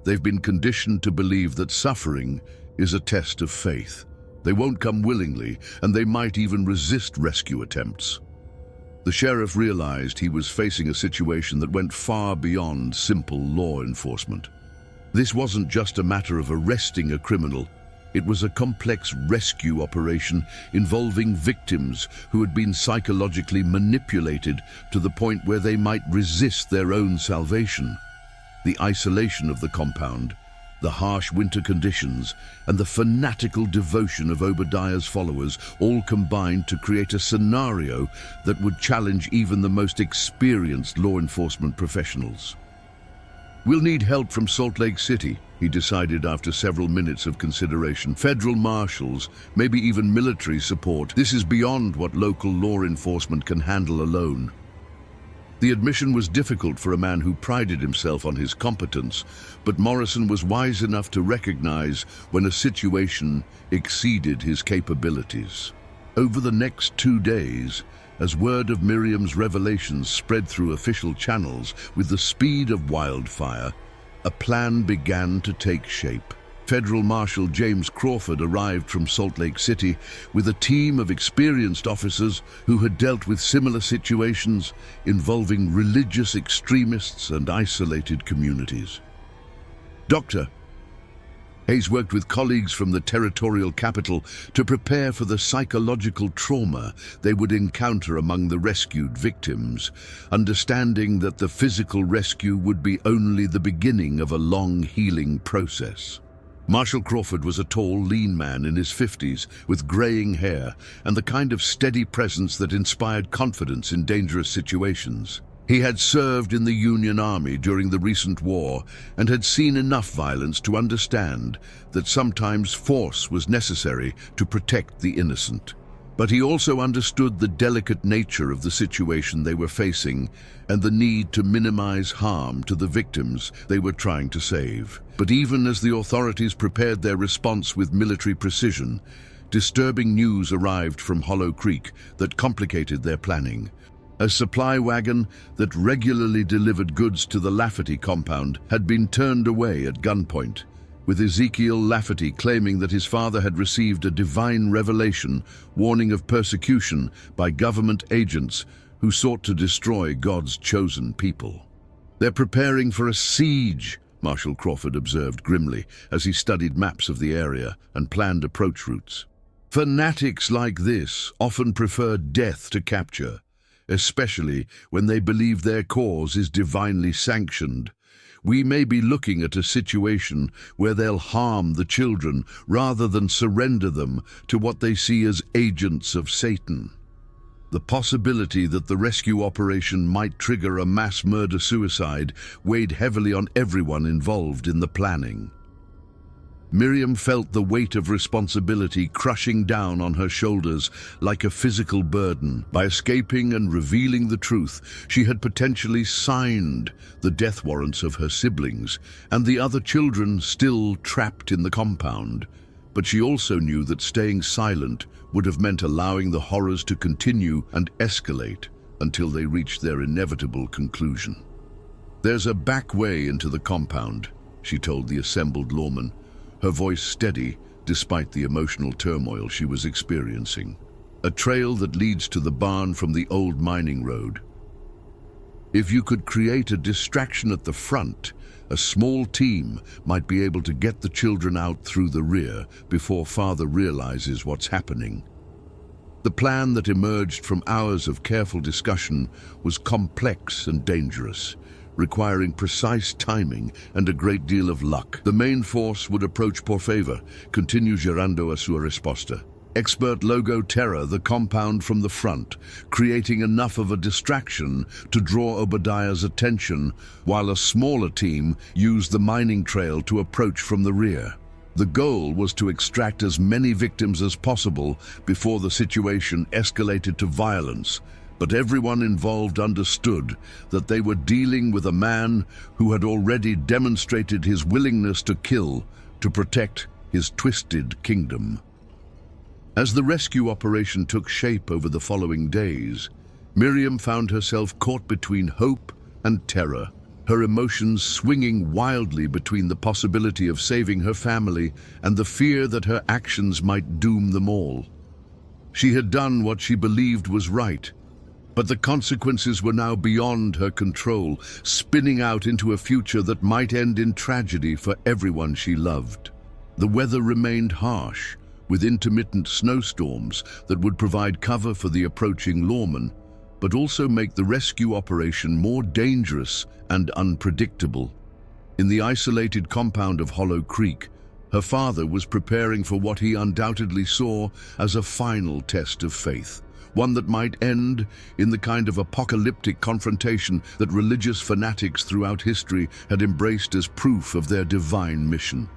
they've been conditioned to believe that suffering is a test of faith. They won't come willingly, and they might even resist rescue attempts." The sheriff realized he was facing a situation that went far beyond simple law enforcement. This wasn't just a matter of arresting a criminal. It was a complex rescue operation involving victims who had been psychologically manipulated to the point where they might resist their own salvation. The isolation of the compound, the harsh winter conditions, and the fanatical devotion of Obadiah's followers all combined to create a scenario that would challenge even the most experienced law enforcement professionals. "We'll need help from Salt Lake City," he decided after several minutes of consideration. "Federal marshals, maybe even military support. This is beyond what local law enforcement can handle alone." The admission was difficult for a man who prided himself on his competence, but Morrison was wise enough to recognize when a situation exceeded his capabilities. Over the next 2 days, as word of Miriam's revelations spread through official channels with the speed of wildfire, a plan began to take shape. Federal Marshal James Crawford arrived from Salt Lake City with a team of experienced officers who had dealt with similar situations involving religious extremists and isolated communities. Dr. Hayes worked with colleagues from the territorial capital to prepare for the psychological trauma they would encounter among the rescued victims, understanding that the physical rescue would be only the beginning of a long healing process. Marshal Crawford was a tall, lean man in his 50s with graying hair and the kind of steady presence that inspired confidence in dangerous situations. He had served in the Union Army during the recent war and had seen enough violence to understand that sometimes force was necessary to protect the innocent. But he also understood the delicate nature of the situation they were facing and the need to minimize harm to the victims they were trying to save. But even as the authorities prepared their response with military precision, disturbing news arrived from Hollow Creek that complicated their planning. A supply wagon that regularly delivered goods to the Lafferty compound had been turned away at gunpoint, with Ezekiel Lafferty claiming that his father had received a divine revelation warning of persecution by government agents who sought to destroy God's chosen people. "They're preparing for a siege," Marshal Crawford observed grimly as he studied maps of the area and planned approach routes. "Fanatics like this often prefer death to capture, especially when they believe their cause is divinely sanctioned. We may be looking at a situation where they'll harm the children rather than surrender them to what they see as agents of Satan." The possibility that the rescue operation might trigger a mass murder-suicide weighed heavily on everyone involved in the planning. Miriam felt the weight of responsibility crushing down on her shoulders like a physical burden. By escaping and revealing the truth, she had potentially signed the death warrants of her siblings and the other children still trapped in the compound. But she also knew that staying silent would have meant allowing the horrors to continue and escalate until they reached their inevitable conclusion. "There's a back way into the compound," she told the assembled lawmen, her voice steady despite the emotional turmoil she was experiencing. "A trail that leads to the barn from the old mining road. If you could create a distraction at the front, a small team might be able to get the children out through the rear before Father realizes what's happening." The plan that emerged from hours of careful discussion was complex and dangerous, requiring precise timing and a great deal of luck. "The main force would approach por favor, continue gerando a sua resposta," Expert logo terror the compound from the front, creating enough of a distraction to draw Obadiah's attention, while a smaller team used the mining trail to approach from the rear. The goal was to extract as many victims as possible before the situation escalated to violence, but everyone involved understood that they were dealing with a man who had already demonstrated his willingness to kill to protect his twisted kingdom. As the rescue operation took shape over the following days, Miriam found herself caught between hope and terror, her emotions swinging wildly between the possibility of saving her family and the fear that her actions might doom them all. She had done what she believed was right, but the consequences were now beyond her control, spinning out into a future that might end in tragedy for everyone she loved. The weather remained harsh, with intermittent snowstorms that would provide cover for the approaching lawmen, but also make the rescue operation more dangerous and unpredictable. In the isolated compound of Hollow Creek, her father was preparing for what he undoubtedly saw as a final test of faith, one that might end in the kind of apocalyptic confrontation that religious fanatics throughout history had embraced as proof of their divine mission.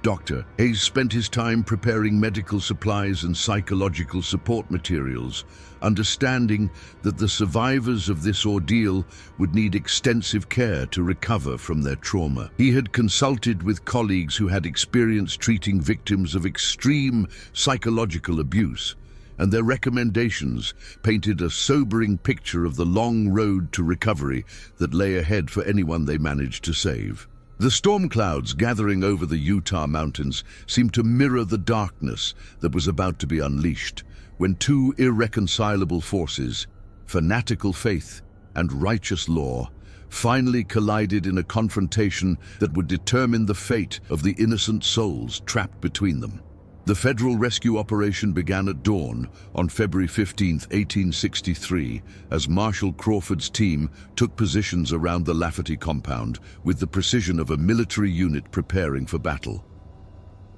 Dr. Hayes spent his time preparing medical supplies and psychological support materials, understanding that the survivors of this ordeal would need extensive care to recover from their trauma. He had consulted with colleagues who had experience treating victims of extreme psychological abuse, and their recommendations painted a sobering picture of the long road to recovery that lay ahead for anyone they managed to save. The storm clouds gathering over the Utah mountains seemed to mirror the darkness that was about to be unleashed when two irreconcilable forces, fanatical faith and righteous law, finally collided in a confrontation that would determine the fate of the innocent souls trapped between them. The federal rescue operation began at dawn on February 15, 1863, as Marshal Crawford's team took positions around the Lafferty compound with the precision of a military unit preparing for battle.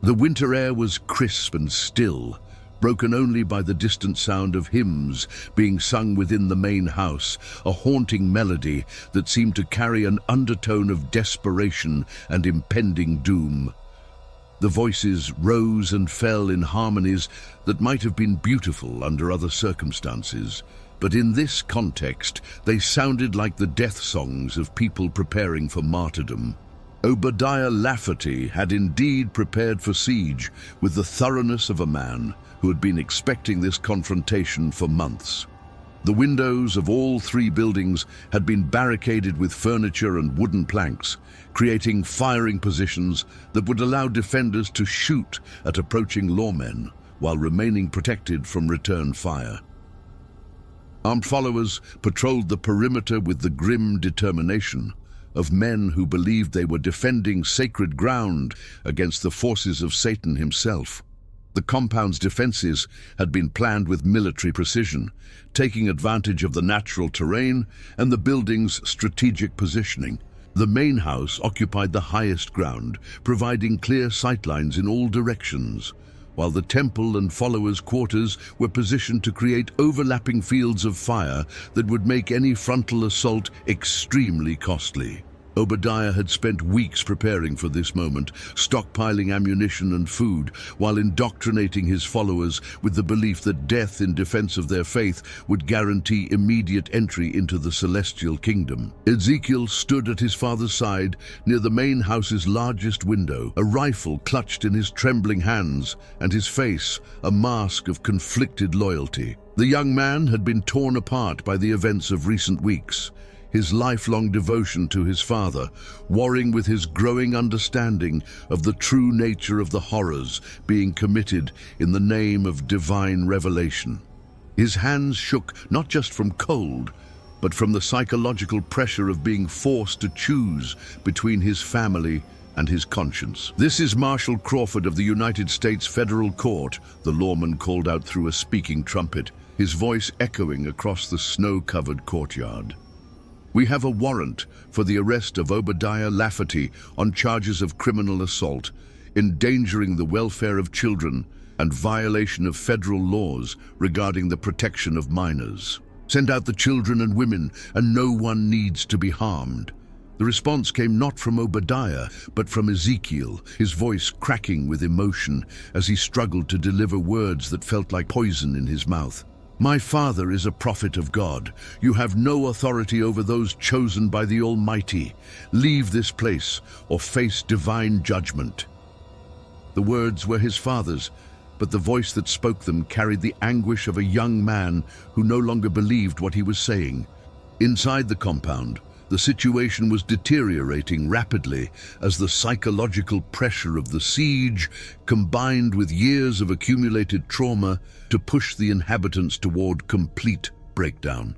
The winter air was crisp and still, broken only by the distant sound of hymns being sung within the main house, a haunting melody that seemed to carry an undertone of desperation and impending doom. The voices rose and fell in harmonies that might have been beautiful under other circumstances, but in this context, they sounded like the death songs of people preparing for martyrdom. Obadiah Lafferty had indeed prepared for siege with the thoroughness of a man who had been expecting this confrontation for months. The windows of all three buildings had been barricaded with furniture and wooden planks, creating firing positions that would allow defenders to shoot at approaching lawmen while remaining protected from return fire. Armed followers patrolled the perimeter with the grim determination of men who believed they were defending sacred ground against the forces of Satan himself. The compound's defenses had been planned with military precision, taking advantage of the natural terrain and the building's strategic positioning. The main house occupied the highest ground, providing clear sightlines in all directions, while the temple and followers' quarters were positioned to create overlapping fields of fire that would make any frontal assault extremely costly. Obadiah had spent weeks preparing for this moment, stockpiling ammunition and food, while indoctrinating his followers with the belief that death in defense of their faith would guarantee immediate entry into the celestial kingdom. Ezekiel stood at his father's side near the main house's largest window, a rifle clutched in his trembling hands, and his face a mask of conflicted loyalty. The young man had been torn apart by the events of recent weeks, his lifelong devotion to his father, warring with his growing understanding of the true nature of the horrors being committed in the name of divine revelation. His hands shook not just from cold, but from the psychological pressure of being forced to choose between his family and his conscience. "This is Marshal Crawford of the United States Federal Court," the lawman called out through a speaking trumpet, his voice echoing across the snow-covered courtyard. "We have a warrant for the arrest of Obadiah Lafferty on charges of criminal assault, endangering the welfare of children, and violation of federal laws regarding the protection of minors. Send out the children and women, and no one needs to be harmed. The response came not from Obadiah, but from Ezekiel, his voice cracking with emotion as he struggled to deliver words that felt like poison in his mouth. My father is a prophet of God. You have no authority over those chosen by the Almighty. Leave this place or face divine judgment. The words were his father's, but the voice that spoke them carried the anguish of a young man who no longer believed what he was saying. Inside the compound, the situation was deteriorating rapidly as the psychological pressure of the siege combined with years of accumulated trauma to push the inhabitants toward complete breakdown.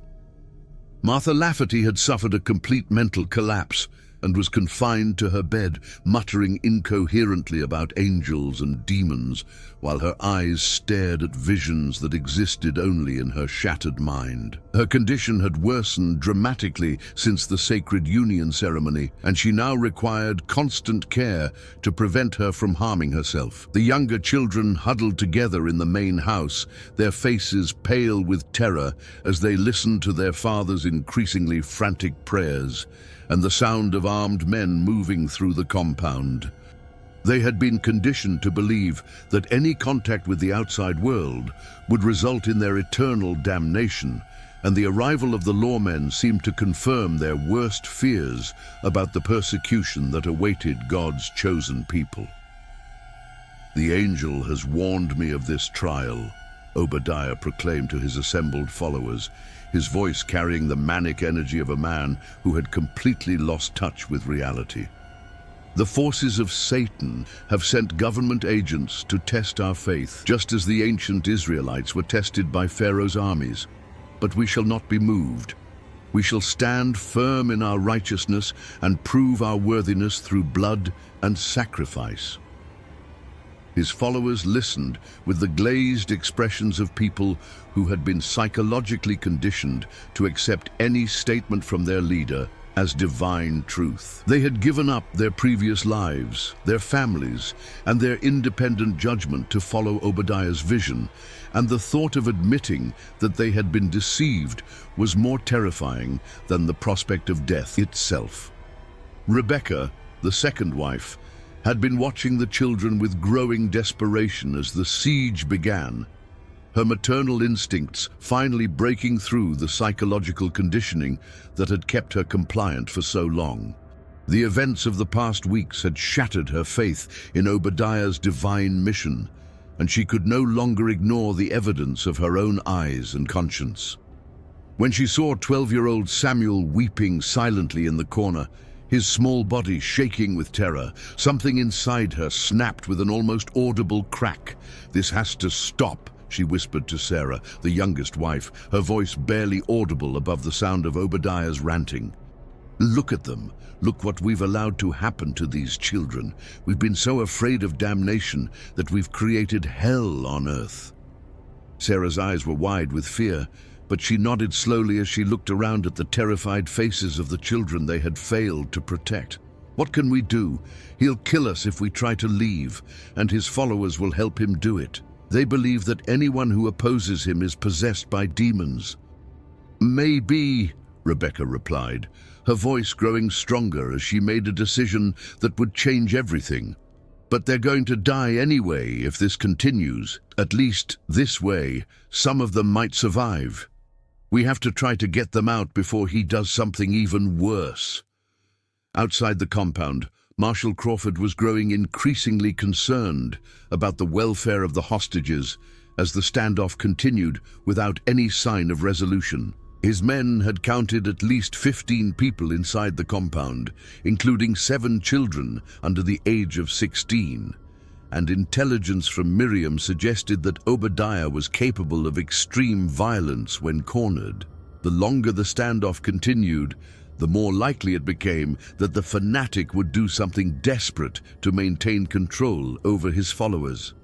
Martha Lafferty had suffered a complete mental collapse and was confined to her bed, muttering incoherently about angels and demons, while her eyes stared at visions that existed only in her shattered mind. Her condition had worsened dramatically since the sacred union ceremony, and she now required constant care to prevent her from harming herself. The younger children huddled together in the main house, their faces pale with terror as they listened to their father's increasingly frantic prayers and the sound of armed men moving through the compound. They had been conditioned to believe that any contact with the outside world would result in their eternal damnation, and the arrival of the lawmen seemed to confirm their worst fears about the persecution that awaited God's chosen people. The angel has warned me of this trial, Obadiah proclaimed to his assembled followers, his voice carrying the manic energy of a man who had completely lost touch with reality. The forces of Satan have sent government agents to test our faith, just as the ancient Israelites were tested by Pharaoh's armies. But we shall not be moved. We shall stand firm in our righteousness and prove our worthiness through blood and sacrifice. His followers listened with the glazed expressions of people who had been psychologically conditioned to accept any statement from their leader as divine truth. They had given up their previous lives, their families, and their independent judgment to follow Obadiah's vision, and the thought of admitting that they had been deceived was more terrifying than the prospect of death itself. Rebecca, the second wife, had been watching the children with growing desperation as the siege began, her maternal instincts finally breaking through the psychological conditioning that had kept her compliant for so long. The events of the past weeks had shattered her faith in Obadiah's divine mission, and she could no longer ignore the evidence of her own eyes and conscience. When she saw 12-year-old Samuel weeping silently in the corner, his small body shaking with terror, something inside her snapped with an almost audible crack. "This has to stop," she whispered to Sarah, the youngest wife, her voice barely audible above the sound of Obadiah's ranting. "Look at them. Look what we've allowed to happen to these children. We've been so afraid of damnation that we've created hell on earth." Sarah's eyes were wide with fear, but she nodded slowly as she looked around at the terrified faces of the children they had failed to protect. "What can we do? He'll kill us if we try to leave, and his followers will help him do it. They believe that anyone who opposes him is possessed by demons." "Maybe," Rebecca replied, her voice growing stronger as she made a decision that would change everything. "But they're going to die anyway if this continues. At least this way, some of them might survive. We have to try to get them out before he does something even worse." Outside the compound, Marshal Crawford was growing increasingly concerned about the welfare of the hostages as the standoff continued without any sign of resolution. His men had counted at least 15 people inside the compound, including 7 children under the age of 16. And intelligence from Miriam suggested that Obadiah was capable of extreme violence when cornered. The longer the standoff continued, the more likely it became that the fanatic would do something desperate to maintain control over his followers.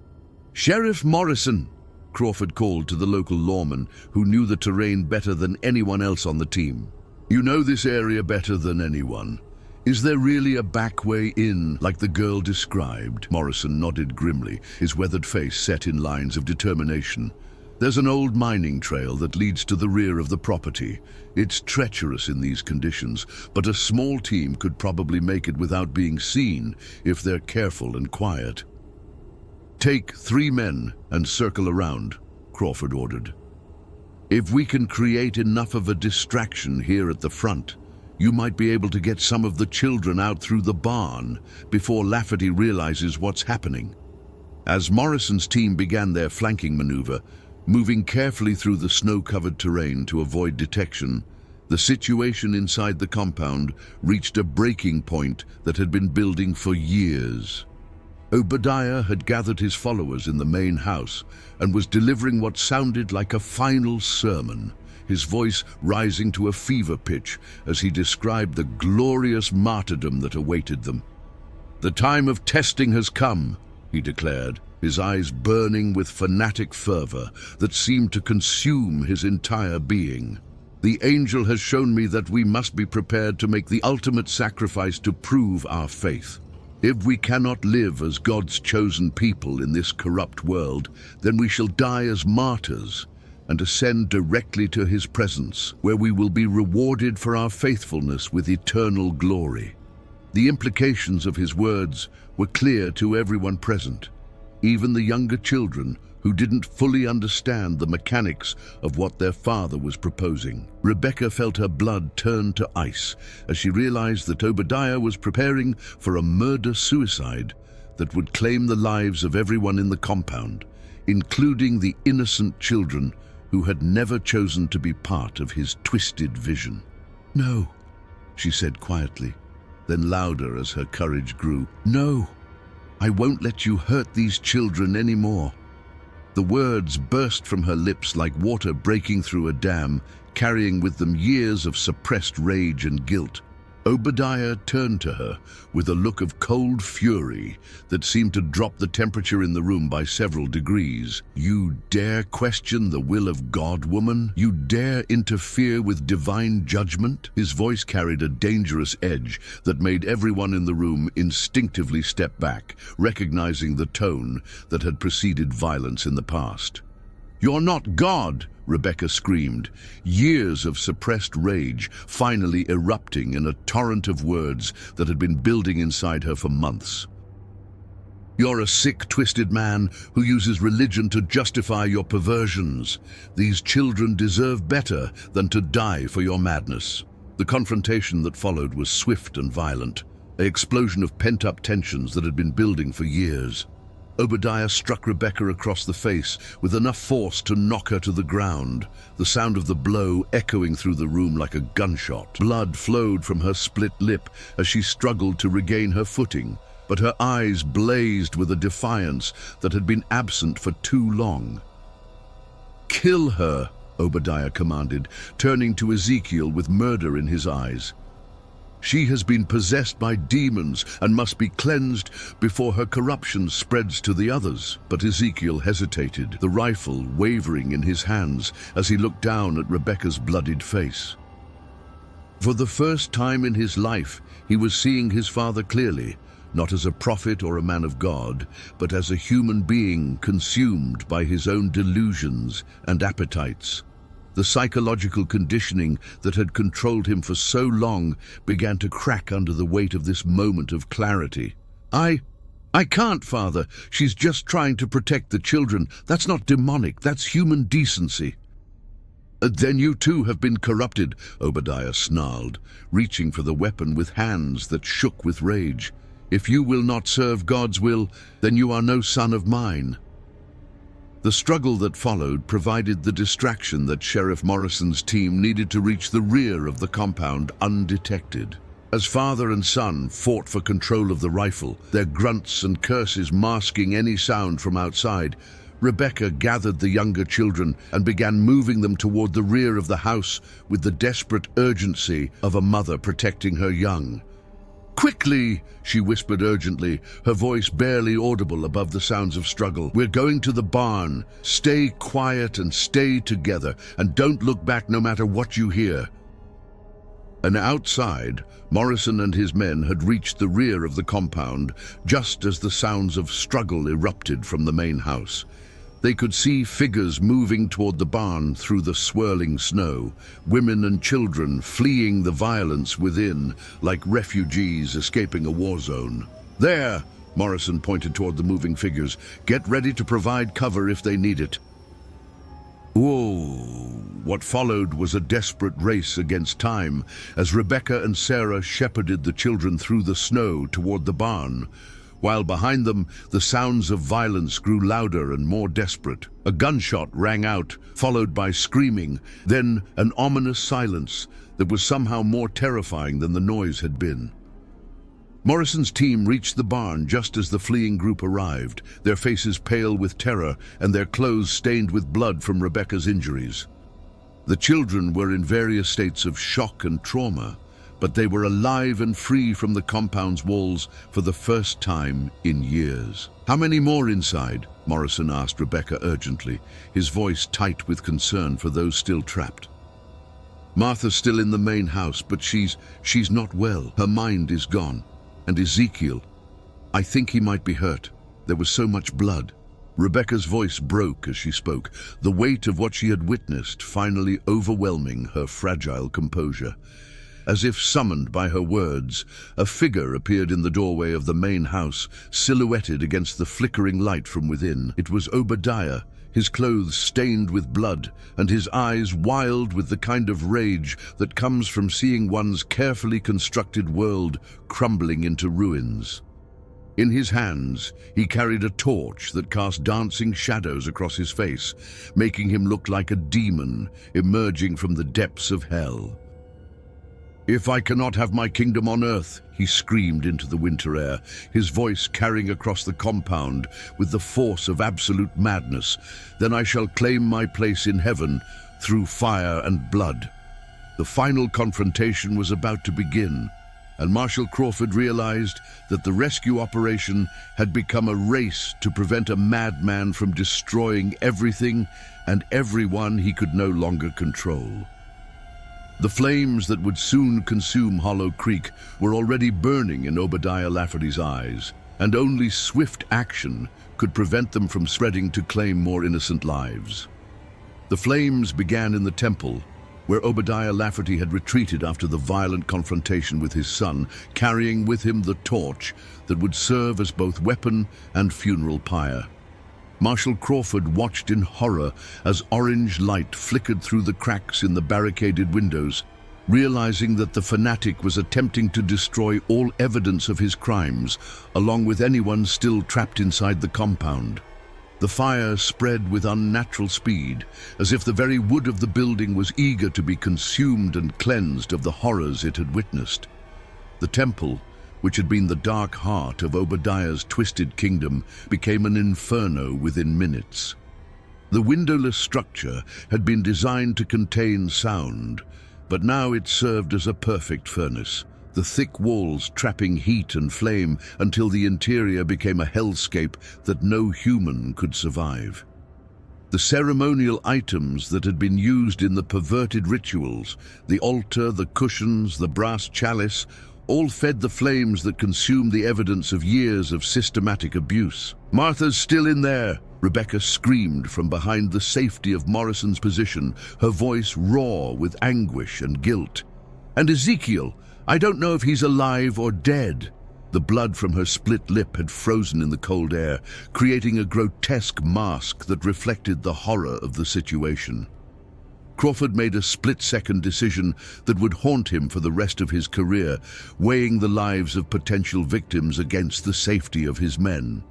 "Sheriff Morrison," Crawford called to the local lawman, who knew the terrain better than anyone else on the team. "You know this area better than anyone. Is there really a back way in, like the girl described? Morrison nodded grimly, his weathered face set in lines of determination. There's an old mining trail that leads to the rear of the property. It's treacherous in these conditions, but a small team could probably make it without being seen if they're careful and quiet. Take 3 men and circle around, Crawford ordered. If we can create enough of a distraction here at the front, you might be able to get some of the children out through the barn before Lafferty realizes what's happening. As Morrison's team began their flanking maneuver, moving carefully through the snow-covered terrain to avoid detection, the situation inside the compound reached a breaking point that had been building for years. Obadiah had gathered his followers in the main house and was delivering what sounded like a final sermon, his voice rising to a fever pitch as he described the glorious martyrdom that awaited them. "The time of testing has come," he declared, his eyes burning with fanatic fervor that seemed to consume his entire being. "The angel has shown me that we must be prepared to make the ultimate sacrifice to prove our faith. If we cannot live as God's chosen people in this corrupt world, then we shall die as martyrs and ascend directly to his presence, where we will be rewarded for our faithfulness with eternal glory." The implications of his words were clear to everyone present, even the younger children who didn't fully understand the mechanics of what their father was proposing. Rebecca felt her blood turn to ice as she realized that Obadiah was preparing for a murder-suicide that would claim the lives of everyone in the compound, including the innocent children who had never chosen to be part of his twisted vision. "No," she said quietly, then louder as her courage grew. "No, I won't let you hurt these children anymore." The words burst from her lips like water breaking through a dam, carrying with them years of suppressed rage and guilt. Obadiah turned to her with a look of cold fury that seemed to drop the temperature in the room by several degrees. "You dare question the will of God, woman? You dare interfere with divine judgment?" His voice carried a dangerous edge that made everyone in the room instinctively step back, recognizing the tone that had preceded violence in the past. "You're not God!" Rebecca screamed, years of suppressed rage finally erupting in a torrent of words that had been building inside her for months. "You're a sick, twisted man who uses religion to justify your perversions. These children deserve better than to die for your madness." The confrontation that followed was swift and violent, an explosion of pent-up tensions that had been building for years. Obadiah struck Rebecca across the face with enough force to knock her to the ground, the sound of the blow echoing through the room like a gunshot. Blood flowed from her split lip as she struggled to regain her footing, but her eyes blazed with a defiance that had been absent for too long. "Kill her," Obadiah commanded, turning to Ezekiel with murder in his eyes. "She has been possessed by demons and must be cleansed before her corruption spreads to the others." But Ezekiel hesitated, the rifle wavering in his hands as he looked down at Rebecca's bloodied face. For the first time in his life, he was seeing his father clearly, not as a prophet or a man of God, but as a human being consumed by his own delusions and appetites. The psychological conditioning that had controlled him for so long began to crack under the weight of this moment of clarity. I can't, Father. She's just trying to protect the children. That's not demonic, that's human decency." "Then you too have been corrupted," Obadiah snarled, reaching for the weapon with hands that shook with rage. "If you will not serve God's will, then you are no son of mine." The struggle that followed provided the distraction that Sheriff Morrison's team needed to reach the rear of the compound undetected. As father and son fought for control of the rifle, their grunts and curses masking any sound from outside, Rebecca gathered the younger children and began moving them toward the rear of the house with the desperate urgency of a mother protecting her young. "Quickly," she whispered urgently, her voice barely audible above the sounds of struggle. "We're going to the barn. Stay quiet and stay together, and don't look back no matter what you hear." And outside, Morrison and his men had reached the rear of the compound just as the sounds of struggle erupted from the main house. They could see figures moving toward the barn through the swirling snow, women and children fleeing the violence within like refugees escaping a war zone. "There!" Morrison pointed toward the moving figures. "Get ready to provide cover if they need it." Whoa! What followed was a desperate race against time as Rebecca and Sarah shepherded the children through the snow toward the barn, while behind them the sounds of violence grew louder and more desperate. A gunshot rang out, followed by screaming, then an ominous silence that was somehow more terrifying than the noise had been. Morrison's team reached the barn just as the fleeing group arrived, their faces pale with terror and their clothes stained with blood from Rebecca's injuries. The children were in various states of shock and trauma, but they were alive and free from the compound's walls for the first time in years. "How many more inside?" Morrison asked Rebecca urgently, his voice tight with concern for those still trapped. "Martha's still in the main house, but she's not well. Her mind is gone. And Ezekiel, I think he might be hurt. There was so much blood." Rebecca's voice broke as she spoke, the weight of what she had witnessed finally overwhelming her fragile composure. As if summoned by her words, a figure appeared in the doorway of the main house, silhouetted against the flickering light from within. It was Obadiah, his clothes stained with blood, and his eyes wild with the kind of rage that comes from seeing one's carefully constructed world crumbling into ruins. In his hands, he carried a torch that cast dancing shadows across his face, making him look like a demon emerging from the depths of hell. "If I cannot have my kingdom on earth," he screamed into the winter air, his voice carrying across the compound with the force of absolute madness, "then I shall claim my place in heaven through fire and blood." The final confrontation was about to begin, and Marshal Crawford realized that the rescue operation had become a race to prevent a madman from destroying everything and everyone he could no longer control. The flames that would soon consume Hollow Creek were already burning in Obadiah Lafferty's eyes, and only swift action could prevent them from spreading to claim more innocent lives. The flames began in the temple, where Obadiah Lafferty had retreated after the violent confrontation with his son, carrying with him the torch that would serve as both weapon and funeral pyre. Marshal Crawford watched in horror as orange light flickered through the cracks in the barricaded windows, realizing that the fanatic was attempting to destroy all evidence of his crimes, along with anyone still trapped inside the compound. The fire spread with unnatural speed, as if the very wood of the building was eager to be consumed and cleansed of the horrors it had witnessed. The temple, which had been the dark heart of Obadiah's twisted kingdom, became an inferno within minutes. The windowless structure had been designed to contain sound, but now it served as a perfect furnace, the thick walls trapping heat and flame until the interior became a hellscape that no human could survive. The ceremonial items that had been used in the perverted rituals, the altar, the cushions, the brass chalice, all fed the flames that consumed the evidence of years of systematic abuse. "Martha's still in there!" Rebecca screamed from behind the safety of Morrison's position, her voice raw with anguish and guilt. "And Ezekiel, I don't know if he's alive or dead." The blood from her split lip had frozen in the cold air, creating a grotesque mask that reflected the horror of the situation. Crawford made a split-second decision that would haunt him for the rest of his career, weighing the lives of potential victims against the safety of his men.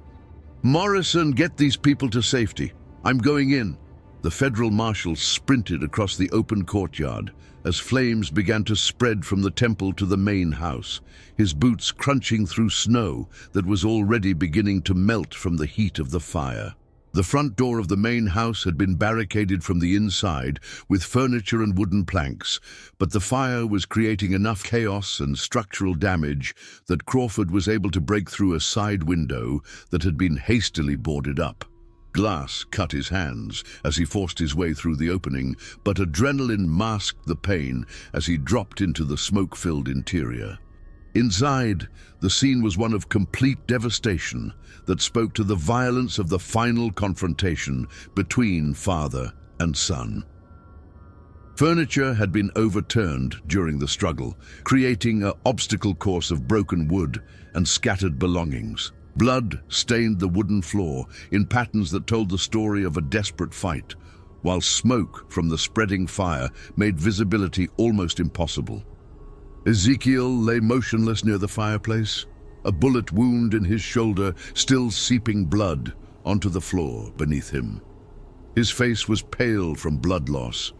"Morrison, get these people to safety. I'm going in." The federal marshal sprinted across the open courtyard as flames began to spread from the temple to the main house, his boots crunching through snow that was already beginning to melt from the heat of the fire. The front door of the main house had been barricaded from the inside with furniture and wooden planks, but the fire was creating enough chaos and structural damage that Crawford was able to break through a side window that had been hastily boarded up. Glass cut his hands as he forced his way through the opening, but adrenaline masked the pain as he dropped into the smoke-filled interior. Inside, the scene was one of complete devastation that spoke to the violence of the final confrontation between father and son. Furniture had been overturned during the struggle, creating an obstacle course of broken wood and scattered belongings. Blood stained the wooden floor in patterns that told the story of a desperate fight, while smoke from the spreading fire made visibility almost impossible. Ezekiel lay motionless near the fireplace, a bullet wound in his shoulder still seeping blood onto the floor beneath him. His face was pale from blood loss,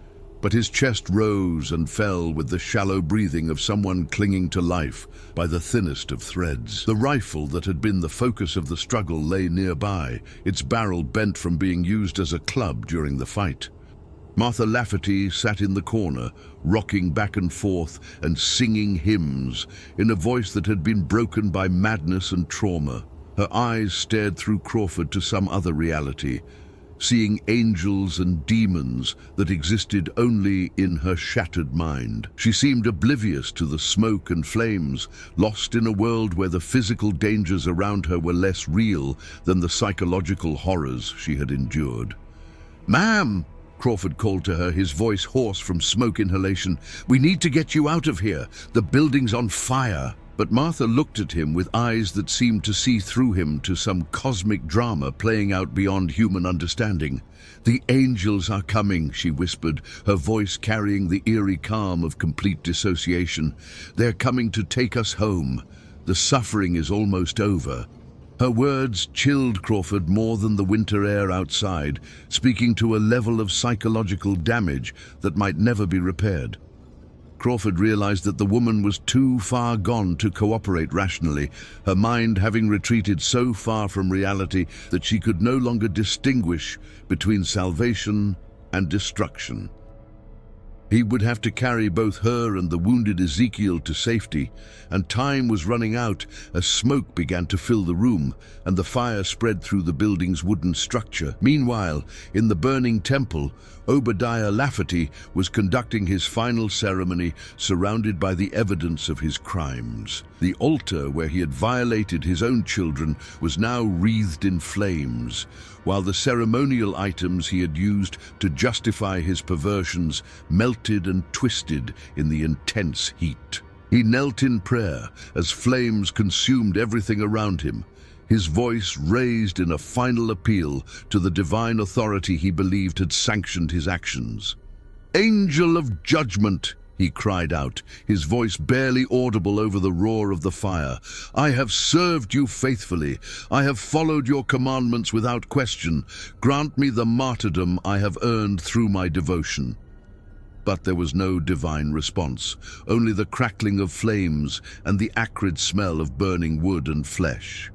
but his chest rose and fell with the shallow breathing of someone clinging to life by the thinnest of threads. The rifle that had been the focus of the struggle lay nearby, its barrel bent from being used as a club during the fight. Martha Lafferty sat in the corner, rocking back and forth and singing hymns in a voice that had been broken by madness and trauma. Her eyes stared through Crawford to some other reality, seeing angels and demons that existed only in her shattered mind. She seemed oblivious to the smoke and flames, lost in a world where the physical dangers around her were less real than the psychological horrors she had endured. "Ma'am!" Crawford called to her, his voice hoarse from smoke inhalation. "We need to get you out of here. The building's on fire." But Martha looked at him with eyes that seemed to see through him to some cosmic drama playing out beyond human understanding. "The angels are coming," she whispered, her voice carrying the eerie calm of complete dissociation. "They're coming to take us home. The suffering is almost over." Her words chilled Crawford more than the winter air outside, speaking to a level of psychological damage that might never be repaired. Crawford realized that the woman was too far gone to cooperate rationally, her mind having retreated so far from reality that she could no longer distinguish between salvation and destruction. He would have to carry both her and the wounded Ezekiel to safety, and time was running out as smoke began to fill the room and the fire spread through the building's wooden structure. Meanwhile, in the burning temple, Obadiah Lafferty was conducting his final ceremony, surrounded by the evidence of his crimes. The altar where he had violated his own children was now wreathed in flames, while the ceremonial items he had used to justify his perversions melted and twisted in the intense heat. He knelt in prayer as flames consumed everything around him, his voice raised in a final appeal to the divine authority he believed had sanctioned his actions. "Angel of judgment," he cried out, his voice barely audible over the roar of the fire, "I have served you faithfully. I have followed your commandments without question. Grant me the martyrdom I have earned through my devotion." But there was no divine response, only the crackling of flames and the acrid smell of burning wood and flesh.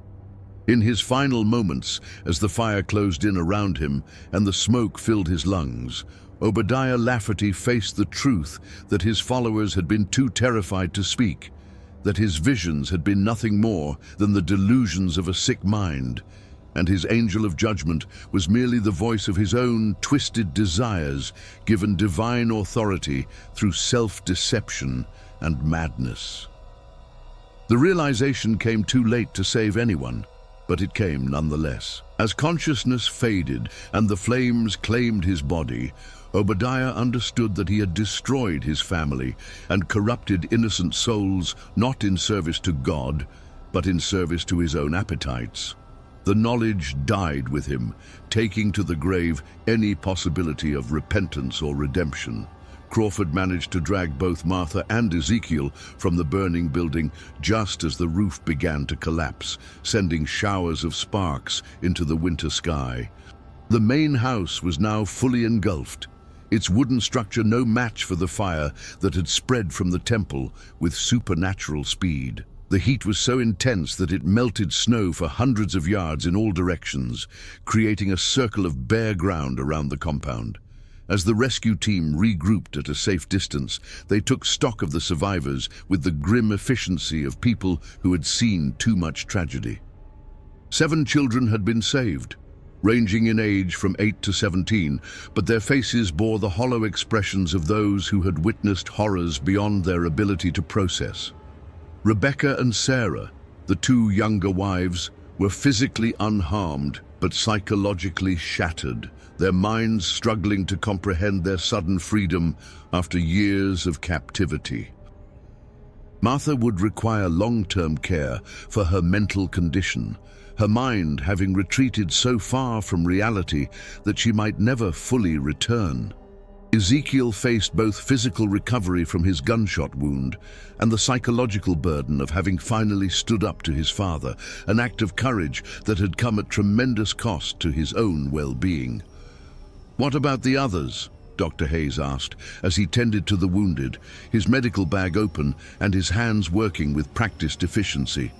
In his final moments, as the fire closed in around him and the smoke filled his lungs, Obadiah Lafferty faced the truth that his followers had been too terrified to speak, that his visions had been nothing more than the delusions of a sick mind, and his angel of judgment was merely the voice of his own twisted desires given divine authority through self-deception and madness. The realization came too late to save anyone, but it came nonetheless. As consciousness faded and the flames claimed his body, Obadiah understood that he had destroyed his family and corrupted innocent souls not in service to God, but in service to his own appetites. The knowledge died with him, taking to the grave any possibility of repentance or redemption. Crawford managed to drag both Martha and Ezekiel from the burning building just as the roof began to collapse, sending showers of sparks into the winter sky. The main house was now fully engulfed, its wooden structure no match for the fire that had spread from the temple with supernatural speed. The heat was so intense that it melted snow for hundreds of yards in all directions, creating a circle of bare ground around the compound. As the rescue team regrouped at a safe distance, they took stock of the survivors with the grim efficiency of people who had seen too much tragedy. 7 children had been saved, ranging in age from 8 to 17, but their faces bore the hollow expressions of those who had witnessed horrors beyond their ability to process. Rebecca and Sarah, the two younger wives, were physically unharmed but psychologically shattered, their minds struggling to comprehend their sudden freedom after years of captivity. Martha would require long-term care for her mental condition, her mind having retreated so far from reality that she might never fully return. Ezekiel faced both physical recovery from his gunshot wound and the psychological burden of having finally stood up to his father, an act of courage that had come at tremendous cost to his own well-being. "What about the others?" Dr. Hayes asked as he tended to the wounded, his medical bag open and his hands working with practiced efficiency.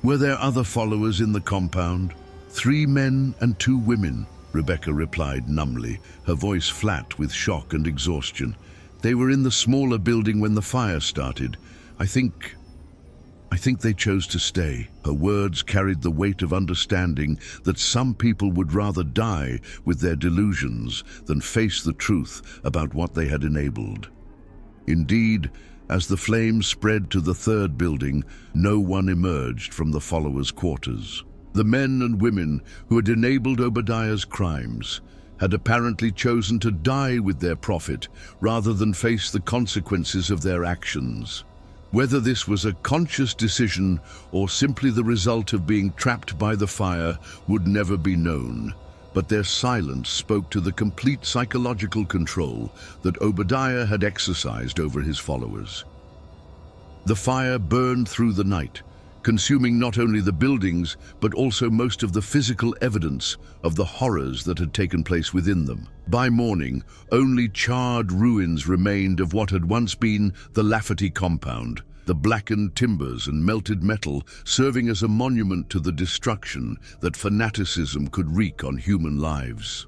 "Were there other followers in the compound?" "3 men and 2 women," Rebecca replied numbly, her voice flat with shock and exhaustion. "They were in the smaller building when the fire started. I think they chose to stay." Her words carried the weight of understanding that some people would rather die with their delusions than face the truth about what they had enabled. Indeed, as the flames spread to the 3rd building, no one emerged from the followers' quarters. The men and women who had enabled Obadiah's crimes had apparently chosen to die with their prophet rather than face the consequences of their actions. Whether this was a conscious decision or simply the result of being trapped by the fire would never be known, but their silence spoke to the complete psychological control that Obadiah had exercised over his followers. The fire burned through the night, consuming not only the buildings but also most of the physical evidence of the horrors that had taken place within them. By morning, only charred ruins remained of what had once been the Lafferty compound, the blackened timbers and melted metal serving as a monument to the destruction that fanaticism could wreak on human lives.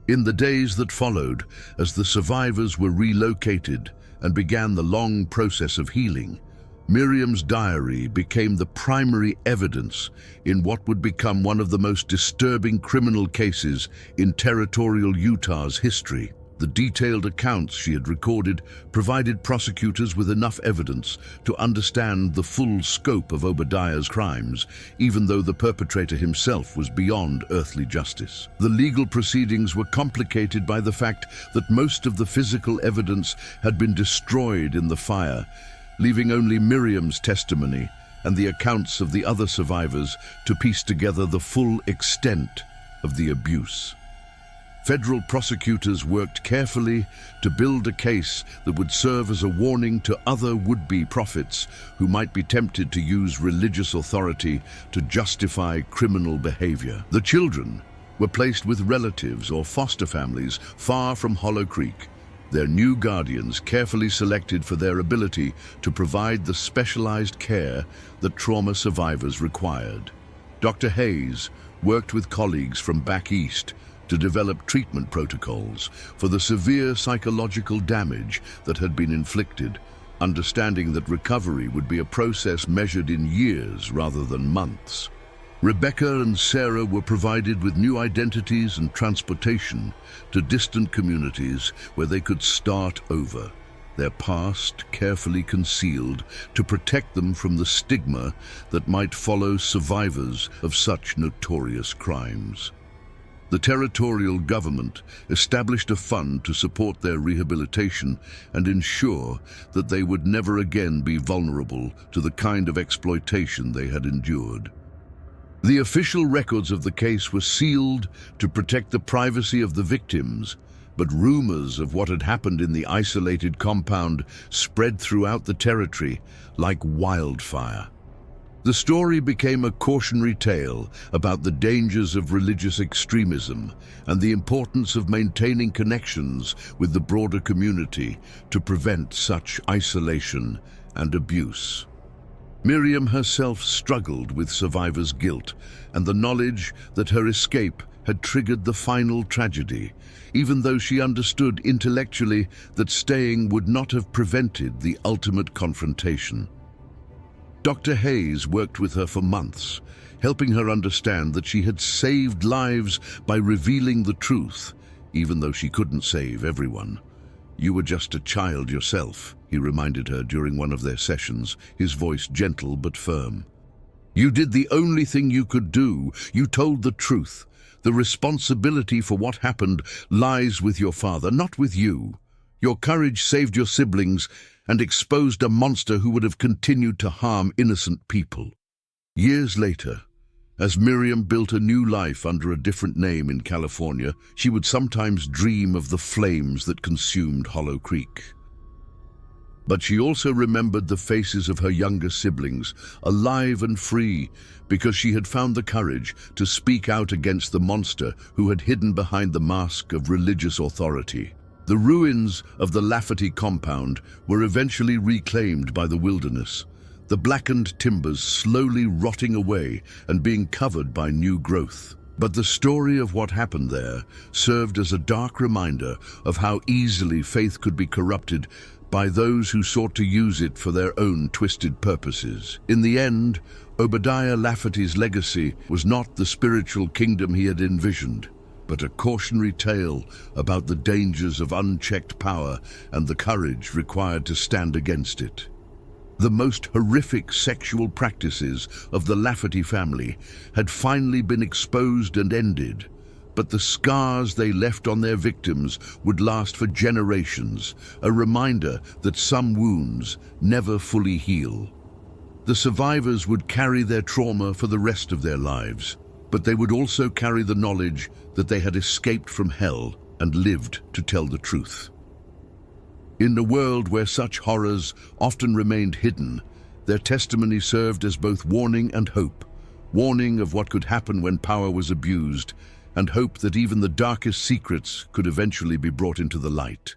In the days that followed, as the survivors were relocated and began the long process of healing, Miriam's diary became the primary evidence in what would become one of the most disturbing criminal cases in territorial Utah's history. The detailed accounts she had recorded provided prosecutors with enough evidence to understand the full scope of Obadiah's crimes, even though the perpetrator himself was beyond earthly justice. The legal proceedings were complicated by the fact that most of the physical evidence had been destroyed in the fire, leaving only Miriam's testimony and the accounts of the other survivors to piece together the full extent of the abuse. Federal prosecutors worked carefully to build a case that would serve as a warning to other would-be prophets who might be tempted to use religious authority to justify criminal behavior. The children were placed with relatives or foster families far from Hollow Creek, their new guardians carefully selected for their ability to provide the specialized care that trauma survivors required. Dr. Hayes worked with colleagues from back east to develop treatment protocols for the severe psychological damage that had been inflicted, understanding that recovery would be a process measured in years rather than months. Rebecca and Sarah were provided with new identities and transportation to distant communities where they could start over, their past carefully concealed to protect them from the stigma that might follow survivors of such notorious crimes. The territorial government established a fund to support their rehabilitation and ensure that they would never again be vulnerable to the kind of exploitation they had endured. The official records of the case were sealed to protect the privacy of the victims, but rumors of what had happened in the isolated compound spread throughout the territory like wildfire. The story became a cautionary tale about the dangers of religious extremism and the importance of maintaining connections with the broader community to prevent such isolation and abuse. Miriam herself struggled with survivor's guilt and the knowledge that her escape had triggered the final tragedy, even though she understood intellectually that staying would not have prevented the ultimate confrontation. Dr. Hayes worked with her for months, helping her understand that she had saved lives by revealing the truth, even though she couldn't save everyone. "You were just a child yourself," he reminded her during one of their sessions, his voice gentle but firm. "You did the only thing you could do. You told the truth. The responsibility for what happened lies with your father, not with you. Your courage saved your siblings and exposed a monster who would have continued to harm innocent people." Years later, as Miriam built a new life under a different name in California, she would sometimes dream of the flames that consumed Hollow Creek. But she also remembered the faces of her younger siblings, alive and free, because she had found the courage to speak out against the monster who had hidden behind the mask of religious authority. The ruins of the Lafferty compound were eventually reclaimed by the wilderness, the blackened timbers slowly rotting away and being covered by new growth. But the story of what happened there served as a dark reminder of how easily faith could be corrupted by those who sought to use it for their own twisted purposes. In the end, Obadiah Lafferty's legacy was not the spiritual kingdom he had envisioned, but a cautionary tale about the dangers of unchecked power and the courage required to stand against it. The most horrific sexual practices of the Lafferty family had finally been exposed and ended, but the scars they left on their victims would last for generations, a reminder that some wounds never fully heal. The survivors would carry their trauma for the rest of their lives, but they would also carry the knowledge that they had escaped from hell and lived to tell the truth. In a world where such horrors often remained hidden, their testimony served as both warning and hope, warning of what could happen when power was abused, and hope that even the darkest secrets could eventually be brought into the light.